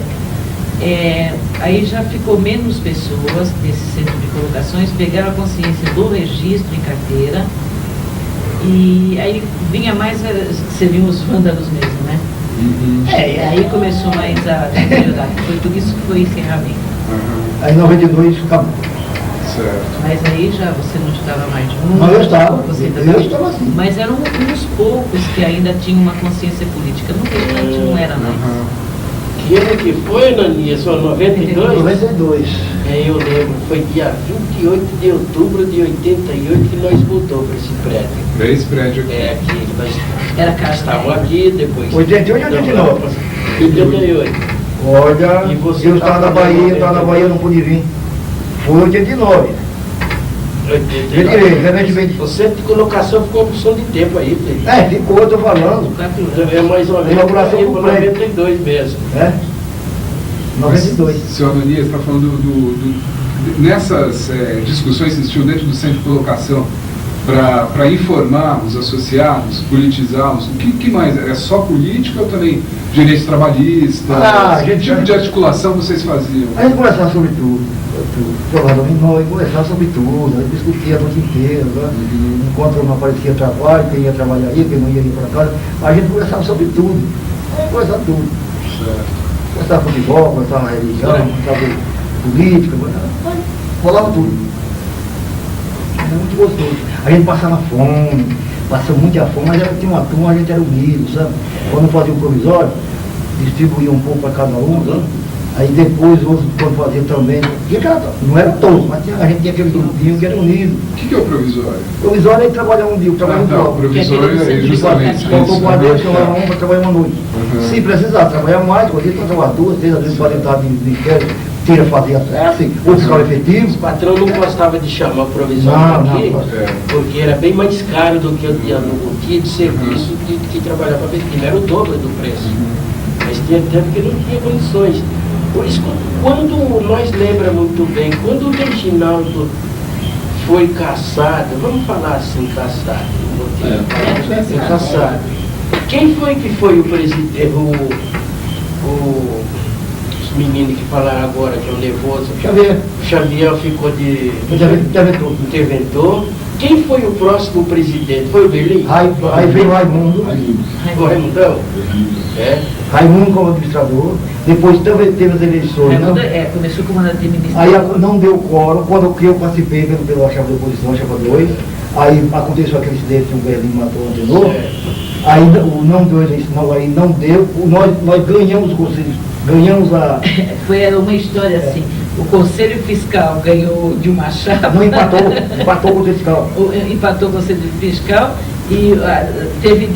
Speaker 3: aí já ficou menos pessoas nesse centro de colocações, pegaram a consciência do registro em carteira, e aí vinha mais, seriam os vândalos mesmo, né? E aí começou mais a melhorar. Foi por isso que foi encerramento.
Speaker 1: aí em 92 acabou.
Speaker 2: Certo.
Speaker 3: Mas aí já você não estava mais junto.
Speaker 1: Não, eu estava.
Speaker 3: Você
Speaker 1: Eu estava assim.
Speaker 3: Mas eram uns poucos que ainda tinham uma consciência política. No restante não era mais.
Speaker 5: Que ano que foi, Nanias? Foi 92?
Speaker 1: 92.
Speaker 5: Eu lembro, foi dia 28 de outubro de 88 que nós mudamos para esse prédio.
Speaker 2: Para esse prédio aqui.
Speaker 5: Aqui, nós
Speaker 3: Era casa.
Speaker 5: estávamos aqui, depois...
Speaker 1: 88 e 89.
Speaker 5: 88.
Speaker 1: Olha,
Speaker 5: E você
Speaker 1: eu estava na
Speaker 5: tava
Speaker 1: Bahia,
Speaker 5: na
Speaker 1: eu estava na Bahia, não pude vir. Foi 89. Recentemente.
Speaker 5: O centro de colocação ficou uma opção de tempo aí, filho.
Speaker 1: Ficou, eu estou falando.
Speaker 3: 4 anos.
Speaker 5: É mais ou menos
Speaker 1: Inauguração
Speaker 5: por
Speaker 1: completa.
Speaker 5: 92 mesmo.
Speaker 1: 92.
Speaker 2: Senhor Ananias está falando nessas discussões que existiam dentro do centro de colocação para informar os associados, politizá-los, o que mais? É só política ou também direitos trabalhistas? Que tipo de articulação vocês faziam?
Speaker 1: A gente conversava sobre tudo. Provavelmente nós conversava sobre tudo, a gente discutia a noite inteira, né? Enquanto não aparecia trabalho, quem ia trabalhar aí, quem não ia ir para casa, a gente conversava sobre tudo. Conversava tudo.
Speaker 2: Certo.
Speaker 1: Conversava futebol, conversava religião, conversava política, rolava tudo. Era muito gostoso. A gente passava fome, passou muita fome, mas tinha uma turma, a gente era unido, sabe? Quando fazia o provisório, distribuía um pouco para cada um, sabe? Aí depois outros quando fazia também, não era todos, mas a gente tinha aquele grupinho que era unido.
Speaker 2: O que é o provisório?
Speaker 1: O provisório é trabalhar um dia, trabalhar um
Speaker 2: O
Speaker 1: bloco.
Speaker 2: provisório é justamente
Speaker 1: Faltou
Speaker 2: isso.
Speaker 1: 4 dias, trabalhar um para trabalhar uma noite. Se precisar trabalhar mais, pode trabalhar 2, 3, às vezes pode entrar de inquérito, tira fazer assim, ou ficar efetivo.
Speaker 5: O patrão não gostava de chamar o provisório aqui, porque era bem mais caro do que o dia de serviço que trabalhava para efetivo. Era o dobro do preço. Mas tinha tempo que não tinha condições. Por isso, quando nós lembramos muito bem, quando o Reginaldo foi caçado, vamos falar assim, caçado, caçado. Quem foi que foi o presidente, os meninos que falaram agora, que é o nervoso?
Speaker 1: Xavier.
Speaker 5: O Xavier ficou de interventor. Quem foi o próximo presidente? Foi o Berlim?
Speaker 1: Aí veio o Raimundo.
Speaker 5: O Raimundão?
Speaker 1: Raimundo como administrador. Depois teve as eleições.
Speaker 3: Raimundo começou como administrador.
Speaker 1: Aí não deu quórum. Quando eu participei pela chapa da oposição, chapa 2, aí aconteceu aquele incidente que o Berlim matou o antenor. Aí não deu eleição, aí não deu. Nós ganhamos o conselho. Ganhamos a.
Speaker 3: Foi uma história assim. O Conselho Fiscal ganhou de uma chapa.
Speaker 1: Não empatou com o Conselho Fiscal.
Speaker 3: Empatou o Conselho Fiscal e teve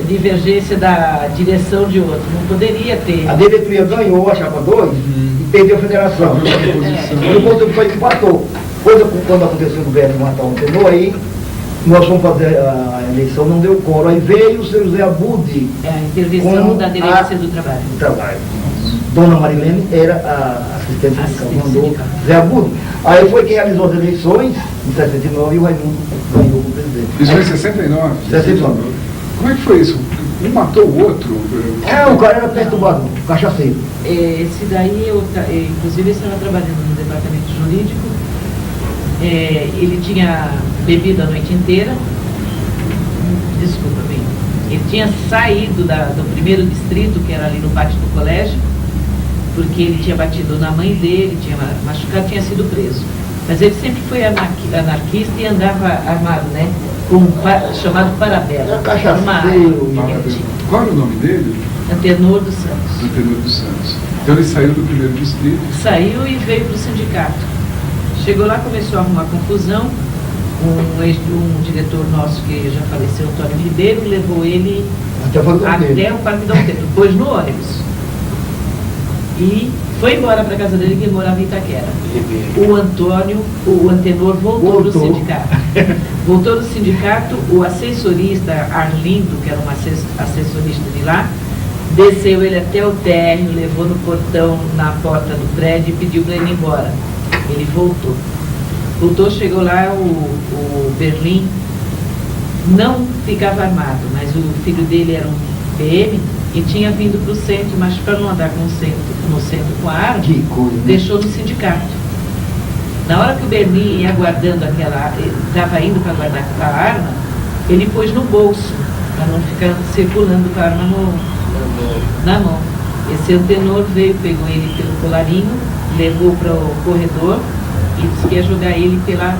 Speaker 3: divergência da direção de outro. Não poderia ter.
Speaker 1: A diretoria ganhou a chapa 2 e perdeu a federação. E o Conselho Fiscal empatou. Quando aconteceu o governo matar o antenor, aí nós fomos fazer a eleição, não deu coro. Aí veio o seu José Abudi.
Speaker 3: A intervenção da Delegacia do Trabalho.
Speaker 1: Dona Marilene era a assistente fiscal, mandou Zé Abudo. Aí foi quem realizou as eleições, em 69, e o Raimundo ganhou o presidente.
Speaker 2: Isso foi em 69?
Speaker 1: 69.
Speaker 2: Como é que foi isso? Um matou o outro?
Speaker 1: O cara era perturbador, cachaceiro.
Speaker 3: Esse daí, inclusive, eu estava trabalhando no departamento jurídico. Ele tinha bebido a noite inteira. Desculpa, bem. Ele tinha saído do primeiro distrito, que era ali no pátio do colégio, porque ele tinha batido na mãe dele, tinha machucado, tinha sido preso. Mas ele sempre foi anarquista e andava armado, né? Com chamado Parabela.
Speaker 1: Era cachaceiro.
Speaker 3: Uma arma.
Speaker 2: Qual era o nome dele?
Speaker 3: Antenor dos Santos.
Speaker 2: Antenor dos Santos. Então ele saiu do primeiro distrito.
Speaker 3: Saiu e veio para o sindicato. Chegou lá, começou a arrumar confusão. Um diretor nosso que já faleceu, Antônio Ribeiro, levou ele
Speaker 1: Até
Speaker 3: o Parque Dom Pedro, pôs no ônibus. E foi embora para a casa dele, que morava em Itaquera. O Antenor voltou para o sindicato. Voltou do sindicato, o assessorista Arlindo, que era um assessorista de lá, desceu ele até o térreo, levou no portão, na porta do prédio e pediu para ele ir embora. Ele voltou. Voltou, chegou lá, o Berlim não ficava armado, mas o filho dele era um PM e tinha vindo para o centro, mas para não andar no centro com a arma,
Speaker 1: Que coisa, né?
Speaker 3: deixou no sindicato. Na hora que o Berlim ia guardando estava indo para guardar a arma, ele pôs no bolso, para não ficar circulando com a arma na mão. Esse Antenor veio, pegou ele pelo colarinho, levou para o corredor e disse que ia jogar ele pela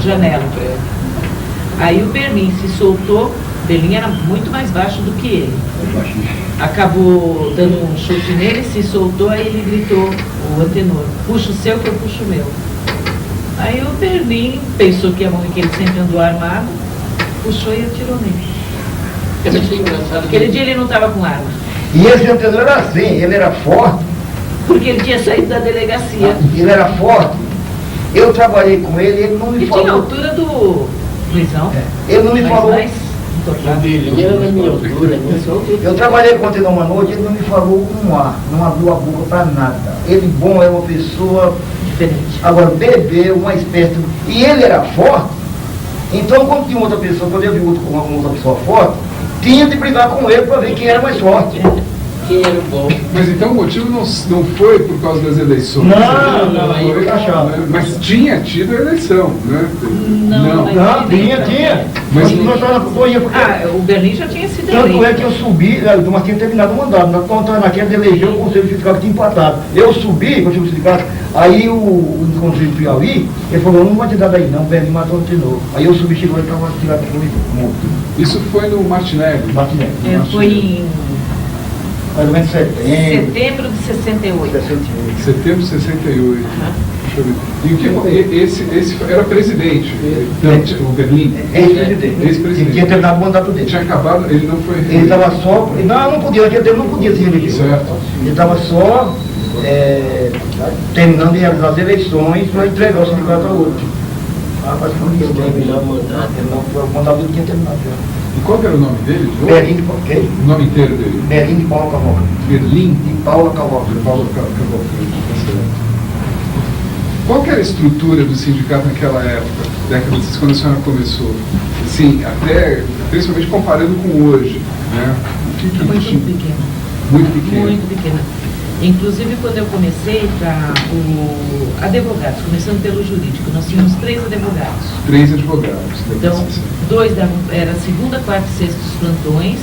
Speaker 3: janela. Aí o Berlim se soltou, Berlim era muito mais baixo do que ele. Acabou dando um chute nele, se soltou, aí ele gritou, o Antenor, puxa o seu que eu puxo o meu. Aí o Berlim pensou que ele sempre andou armado, puxou e atirou nele. Aquele dia ele não estava com arma.
Speaker 1: E esse Antenor era assim, ele era forte.
Speaker 3: Porque ele tinha saído da delegacia.
Speaker 1: Ele era forte. Eu trabalhei com ele, ele não me
Speaker 3: Ele
Speaker 1: falou.
Speaker 3: tinha a altura do Luizão.
Speaker 1: Ele não me
Speaker 3: mas
Speaker 1: falou.
Speaker 3: mais
Speaker 5: O
Speaker 3: entortado.
Speaker 5: Berlim era na minha altura, minha altura.
Speaker 1: Eu trabalhei com ele uma noite, ele não me falou um ar, não abriu a boca para nada. Ele bom, é uma pessoa.
Speaker 3: Diferente.
Speaker 1: Agora, bebê, uma espécie. E ele era forte, então quando tinha outra pessoa, quando eu vi uma outra pessoa forte, tinha de brigar com ele para ver quem era mais forte.
Speaker 5: Quem era o bom?
Speaker 2: Mas então o motivo não foi por causa das eleições.
Speaker 1: Não,
Speaker 5: aí
Speaker 2: foi,
Speaker 1: eu achava.
Speaker 2: né? Mas tinha tido a eleição, né?
Speaker 3: Não, mas-
Speaker 1: Não, tinha.
Speaker 2: Mas
Speaker 1: Mas nós estávamos na companhia, porque.
Speaker 3: O Berlim já tinha sido
Speaker 1: Tanto é
Speaker 3: eleito.
Speaker 1: que eu subi, mas tinha terminado o mandato. Nós estávamos naquela elegeu, o Conselho Sindical tinha empatado. Eu subi, quando eu cheguei no sindicato, aí o Conselho do Piauí, ele falou, não vai te dar daí não, o Berlim matou de novo. Aí eu subi, chegou e estava tirado morto.
Speaker 2: isso foi no Martinelli.
Speaker 1: Batinete.
Speaker 3: Foi em
Speaker 1: Mais ou menos
Speaker 3: setembro de 68.
Speaker 1: 68.
Speaker 2: Setembro de 68. Deixa eu ver. E o que esse era presidente, o Berlim.
Speaker 1: Ex-presidente. Ele tinha terminado o mandato dele.
Speaker 2: Tinha acabado, ele não foi.
Speaker 1: Ele estava só. Não podia, naquele tempo não podia se reeleger.
Speaker 2: Certo.
Speaker 1: Ele estava só terminando de realizar as eleições para entregar o sindicato ao outro. Mas foi isso.
Speaker 5: Terminar o mandato.
Speaker 1: O mandato dele tinha terminado já.
Speaker 2: E qual que era o nome dele?
Speaker 1: Berlim de Paulo.
Speaker 2: O nome inteiro dele?
Speaker 1: Berlim de Paulo Cavalcante.
Speaker 2: Berlim
Speaker 1: De Paula Cavalcante.
Speaker 2: Paulo Cavalcante. Tá certo. Qual que era a estrutura do sindicato naquela época, década de 60, quando a senhora começou? Assim, até, principalmente comparando com hoje, né? O que
Speaker 3: Muito
Speaker 2: tinha?
Speaker 3: pequeno.
Speaker 2: Muito pequeno.
Speaker 3: Muito pequena. Inclusive, quando eu comecei para advogados, começando pelo jurídico, nós tínhamos 3 advogados.
Speaker 2: 3 advogados.
Speaker 3: Então, 2 era segunda, quarta e sexta os plantões.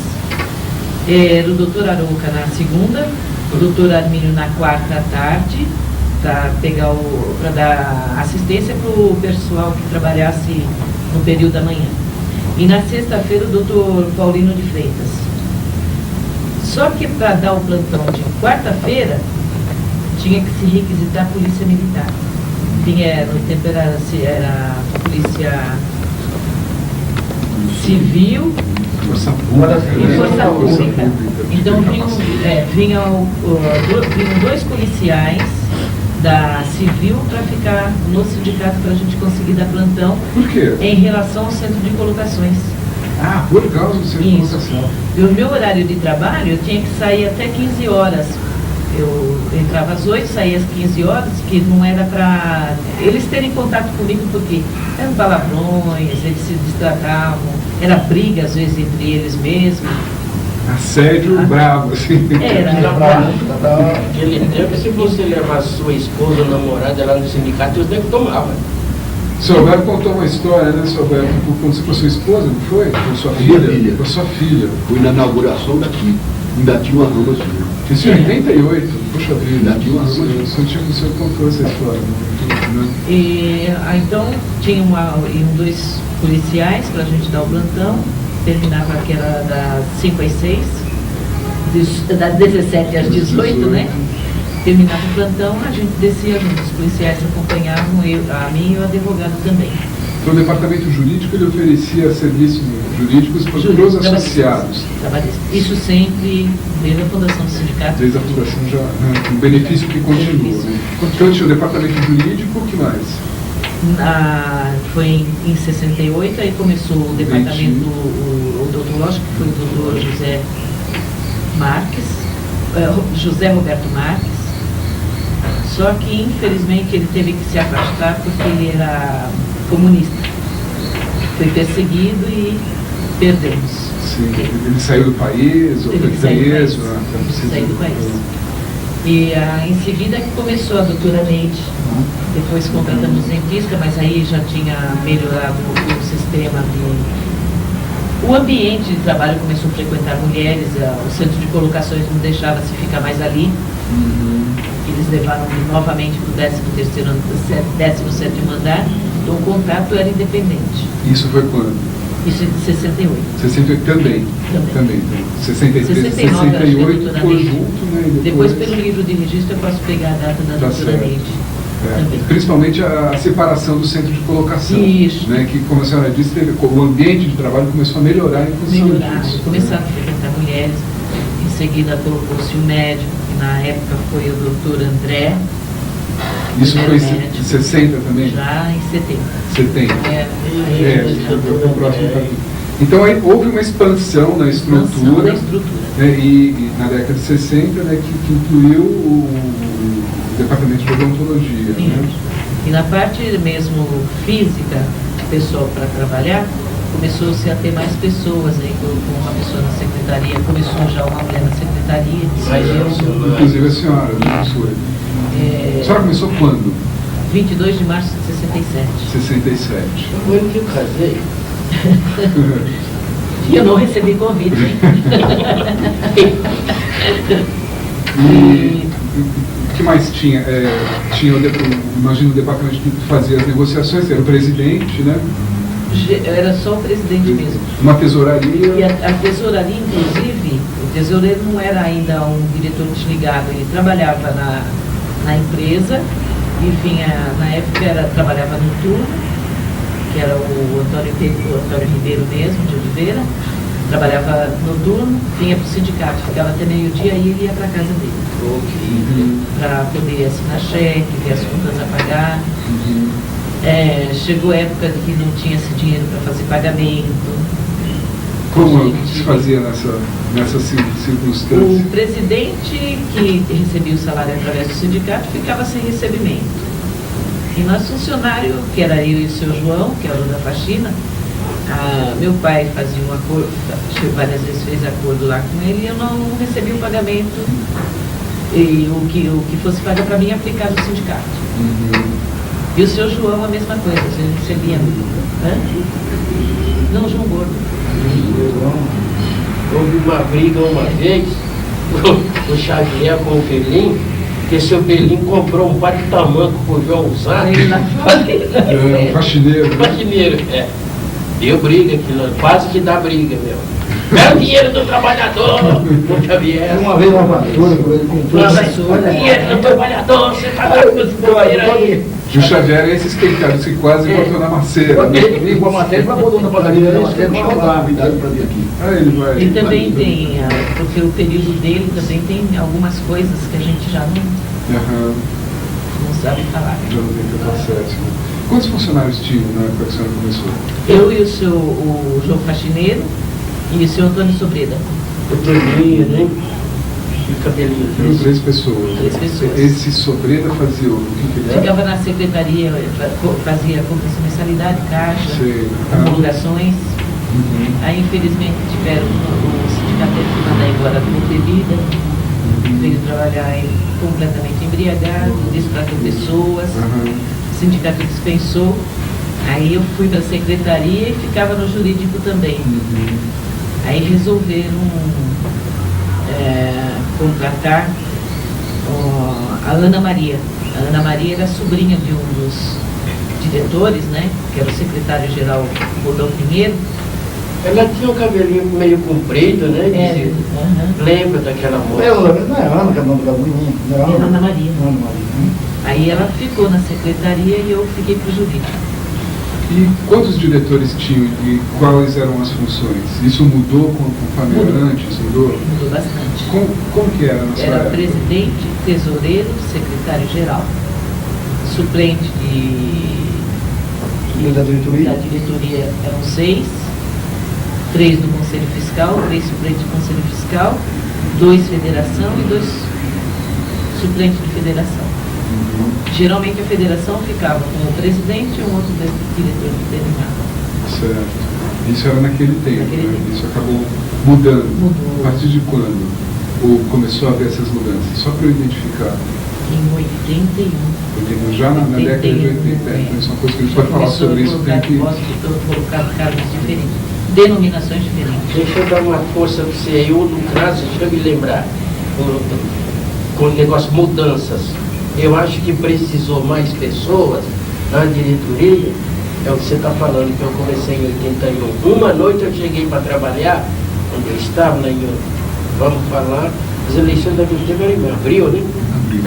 Speaker 3: Era o doutor Arouca na segunda, o doutor Armínio na quarta à tarde, para dar assistência para o pessoal que trabalhasse no período da manhã. E na sexta-feira o doutor Paulino de Freitas. Só que para dar o plantão de quarta-feira, tinha que se requisitar a polícia militar. No tempo era a polícia civil
Speaker 2: Força pública.
Speaker 3: e força
Speaker 2: né?
Speaker 3: pública. Então vinham 2 policiais da civil para ficar no sindicato para a gente conseguir dar plantão
Speaker 2: Por quê?
Speaker 3: em relação ao centro de colocações.
Speaker 2: Ah, por causa do centro de
Speaker 3: Isso.
Speaker 2: colocação.
Speaker 3: E o meu horário de trabalho, eu tinha que sair até 15 horas. Eu entrava às 8, saía às 15 horas, que não era para eles terem contato comigo, porque eram palavrões, eles se distratavam, era briga às vezes entre eles mesmos.
Speaker 2: Assédio bravo, assim.
Speaker 3: Era.
Speaker 5: Naquele tempo, se você levar sua esposa ou namorada lá no sindicato, eles nem tomavam.
Speaker 2: O senhor Alberto contou uma história, né, senhor Alberto, quando você com a sua esposa, não foi? Com sua
Speaker 4: Minha
Speaker 2: filha?
Speaker 4: filha.
Speaker 2: Com a sua filha.
Speaker 4: Fui na inauguração daqui. Ainda tinha uma rama assim.
Speaker 2: Isso em 88, puxa vida,
Speaker 4: Ainda tinha uma rama
Speaker 2: o senhor contou essa história. Né?
Speaker 3: E então tinha dois policiais para a gente dar o plantão, terminava que era das 5 às 6, das 17 às 18, né? Terminava o plantão, a gente descia junto, os policiais acompanhavam a mim e o advogado também.
Speaker 2: Então o departamento jurídico ele oferecia serviços jurídicos para os associados.
Speaker 3: Trabalhistas. Isso sempre desde a fundação do sindicato.
Speaker 2: Desde a fundação já, um benefício que continua. Né? Então tinha o departamento jurídico, o que mais?
Speaker 3: Foi em 68, aí começou o departamento odontológico, que foi o doutor José Roberto Marques. Só que, infelizmente, ele teve que se afastar porque ele era comunista. Foi perseguido e perdemos.
Speaker 2: Sim, ele saiu do país, ou foi preso?
Speaker 3: Saiu do país. E em seguida começou a doutora Neide. Depois contratamos dentista, mas aí já tinha melhorado o sistema o ambiente de trabalho, começou a frequentar mulheres, o centro de colocações não deixava se ficar mais ali. Eles levaram novamente para o 17º andar, então o contrato era independente.
Speaker 2: Isso foi quando?
Speaker 3: Isso é de 68.
Speaker 2: 68 também.
Speaker 3: Também.
Speaker 2: 63,
Speaker 3: 69,
Speaker 2: 68 ficou junto, né?
Speaker 3: Depois, pelo livro de registro, eu posso pegar a data da doutora Neide.
Speaker 2: Principalmente a separação do centro de colocação.
Speaker 3: Isso.
Speaker 2: Né, que, como a senhora disse, o ambiente de trabalho começou a melhorar em função disso.
Speaker 3: Começaram a frequentar mulheres, em seguida colocou-se um médico, que na época foi o doutor André.
Speaker 2: Isso foi em 60 também?
Speaker 3: Já em 70.
Speaker 2: 70. Foi o próximo capítulo. Então aí houve uma expansão na estrutura, né, e na década de 60, né, que incluiu o departamento de odontologia. Né?
Speaker 3: E na parte mesmo física, pessoal para trabalhar, começou-se a ter mais pessoas, aí colocou uma pessoa na secretaria, começou já uma mulher na secretaria.
Speaker 2: Inclusive a senhora, né? A senhora começou quando?
Speaker 3: 22 de março de 67.
Speaker 2: 67.
Speaker 5: Foi que eu casei.
Speaker 3: E eu não recebi convite, hein?
Speaker 2: E o que mais tinha? Imagino o departamento que fazia as negociações, era o presidente, né?
Speaker 3: Era só o presidente mesmo.
Speaker 2: Uma tesouraria.
Speaker 3: E a tesouraria, inclusive, o tesoureiro não era ainda um diretor desligado, ele trabalhava na empresa, enfim, na época trabalhava no turno, que era o Antônio Ribeiro mesmo, de Oliveira, trabalhava no turno, vinha para o sindicato, ficava até meio-dia e ele ia para a casa dele. Para poder assinar cheque, ver as contas a pagar. Chegou a época que não tinha esse dinheiro para fazer pagamento.
Speaker 2: Como se fazia nessa circunstância?
Speaker 3: O presidente, que recebia o salário através do sindicato, ficava sem recebimento. E nós funcionários, que era eu e o seu João, que era o da faxina, meu pai fazia um acordo, várias vezes fez acordo lá com ele, e eu não recebia o pagamento, e o que fosse pago para mim aplicava no sindicato. E o seu João a mesma coisa, ele recebia. Não, João Gordo.
Speaker 5: Houve uma briga uma vez, o Xavier com o Pelim, que seu Pelim comprou um par de tamanco pro João usar.
Speaker 2: Faxineiro.
Speaker 5: Faxineiro, Deu briga aquilo, quase que dá briga, meu. É o dinheiro do trabalhador, o Xavier.
Speaker 1: Uma vez uma vassoura, quando ele comprou uma vassoura.
Speaker 5: O dinheiro do trabalhador, você tá dando esse dinheiro aí.
Speaker 2: E o Xavier é esses peitados que quase cortou na maceira.
Speaker 1: Ele com a matéria para botar na padaria, na matéria para chamar, cuidado para vir aqui.
Speaker 2: Ele vai.
Speaker 3: E também tem, porque o período dele também tem algumas coisas que a gente já não sabe falar.
Speaker 2: Já não tem capacidade. Quantos funcionários tinham na época que a senhora começou?
Speaker 3: Eu e o João Faxineiro e o seu Antônio Sobreda.
Speaker 5: O Toninho, né? E o cabelinho.
Speaker 2: Eram 3 pessoas.
Speaker 3: 3 pessoas.
Speaker 2: Esse Sobreda fazia o que ele era?
Speaker 3: Ficava na secretaria, fazia compras de mensalidade, caixa, homologações. Aí, infelizmente, tiveram o sindicato teve que mandar embora por bebida. Veio trabalhar completamente embriagado, distratou pessoas. O sindicato dispensou. Aí eu fui para a secretaria e ficava no jurídico também. Aí resolveram contratar a Ana Maria. A Ana Maria era sobrinha de um dos diretores, né, que era o secretário-geral Rodão Pinheiro.
Speaker 5: Ela tinha um cabelinho meio comprido, né?
Speaker 3: É,
Speaker 5: Lembra daquela moça?
Speaker 1: Não é Ana, que é o nome da menina. Não
Speaker 3: Era Ana Maria.
Speaker 1: Ana Maria.
Speaker 3: Aí ela ficou na secretaria e eu fiquei para o jurídico.
Speaker 2: E quantos diretores tinham e quais eram as funções? Isso mudou conforme era antes? Mudou?
Speaker 3: Mudou bastante.
Speaker 2: Como que era na sua
Speaker 3: Era
Speaker 2: época?
Speaker 3: presidente, tesoureiro, secretário-geral. Suplente
Speaker 1: Da diretoria?
Speaker 3: da diretoria eram 6, 3 do Conselho Fiscal, 3 suplentes do Conselho Fiscal, 2 federação e 2 suplentes de federação. Geralmente a federação ficava com o presidente e um outro diretor determinado.
Speaker 2: Certo. Isso era naquele tempo,
Speaker 3: Naquele
Speaker 2: né?
Speaker 3: tempo.
Speaker 2: Isso acabou mudando.
Speaker 3: Mudou.
Speaker 2: A partir de quando? Ou começou a haver essas mudanças? Só para eu identificar.
Speaker 3: Em 81.
Speaker 2: Já na década de 80. Então, isso é uma coisa que a gente pode falar sobre isso. Tem que...
Speaker 3: Colocar cargos diferentes, denominações diferentes.
Speaker 5: Deixa eu dar uma força para você aí, o do caso, deixa eu me lembrar, com o negócio mudanças. Eu acho que precisou mais pessoas na diretoria, é o que você está falando, que eu comecei em 81. Uma noite eu cheguei para trabalhar, onde eu estava, né, vamos falar, as eleições da Justiça eram em abril, né?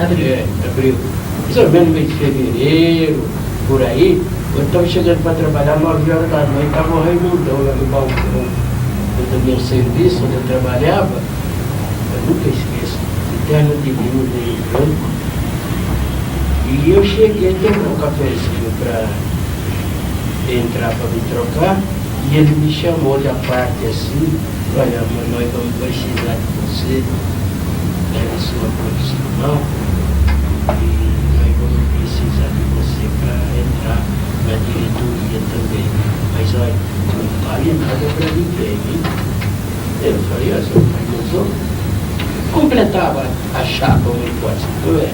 Speaker 3: Abril.
Speaker 5: É, abril. Mais ou menos no mês de fevereiro, por aí, eu estava chegando para trabalhar 9 horas da noite, estava o Raimundão lá no balcão do meu serviço, onde eu trabalhava, eu nunca esqueço, terno de vinho meio branco. E eu cheguei, tomei um cafezinho para entrar para me trocar, e ele me chamou de a parte assim, olha, nós vamos precisar de você, na sua profissional, e nós vamos precisar de você para entrar na diretoria também. Mas olha, não vale nada para ninguém, hein? Eu falei, ó, seu Raimundo, completava a chapa, uma hipótese, não é?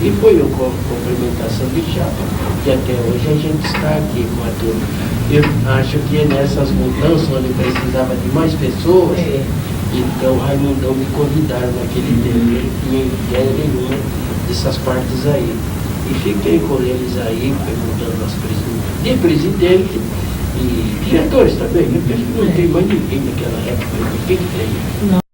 Speaker 5: E foi a complementação de chapa, que até hoje a gente está aqui com a turma. Eu acho que nessas mudanças, onde precisava de mais pessoas, então Raimundão me convidaram naquele tempo, ele tinha ideia nenhuma dessas partes aí. E fiquei com eles aí, perguntando as presidentes, de presidente e diretores também, né? Porque acho que não tem mais ninguém naquela época, o que tem?
Speaker 3: Não.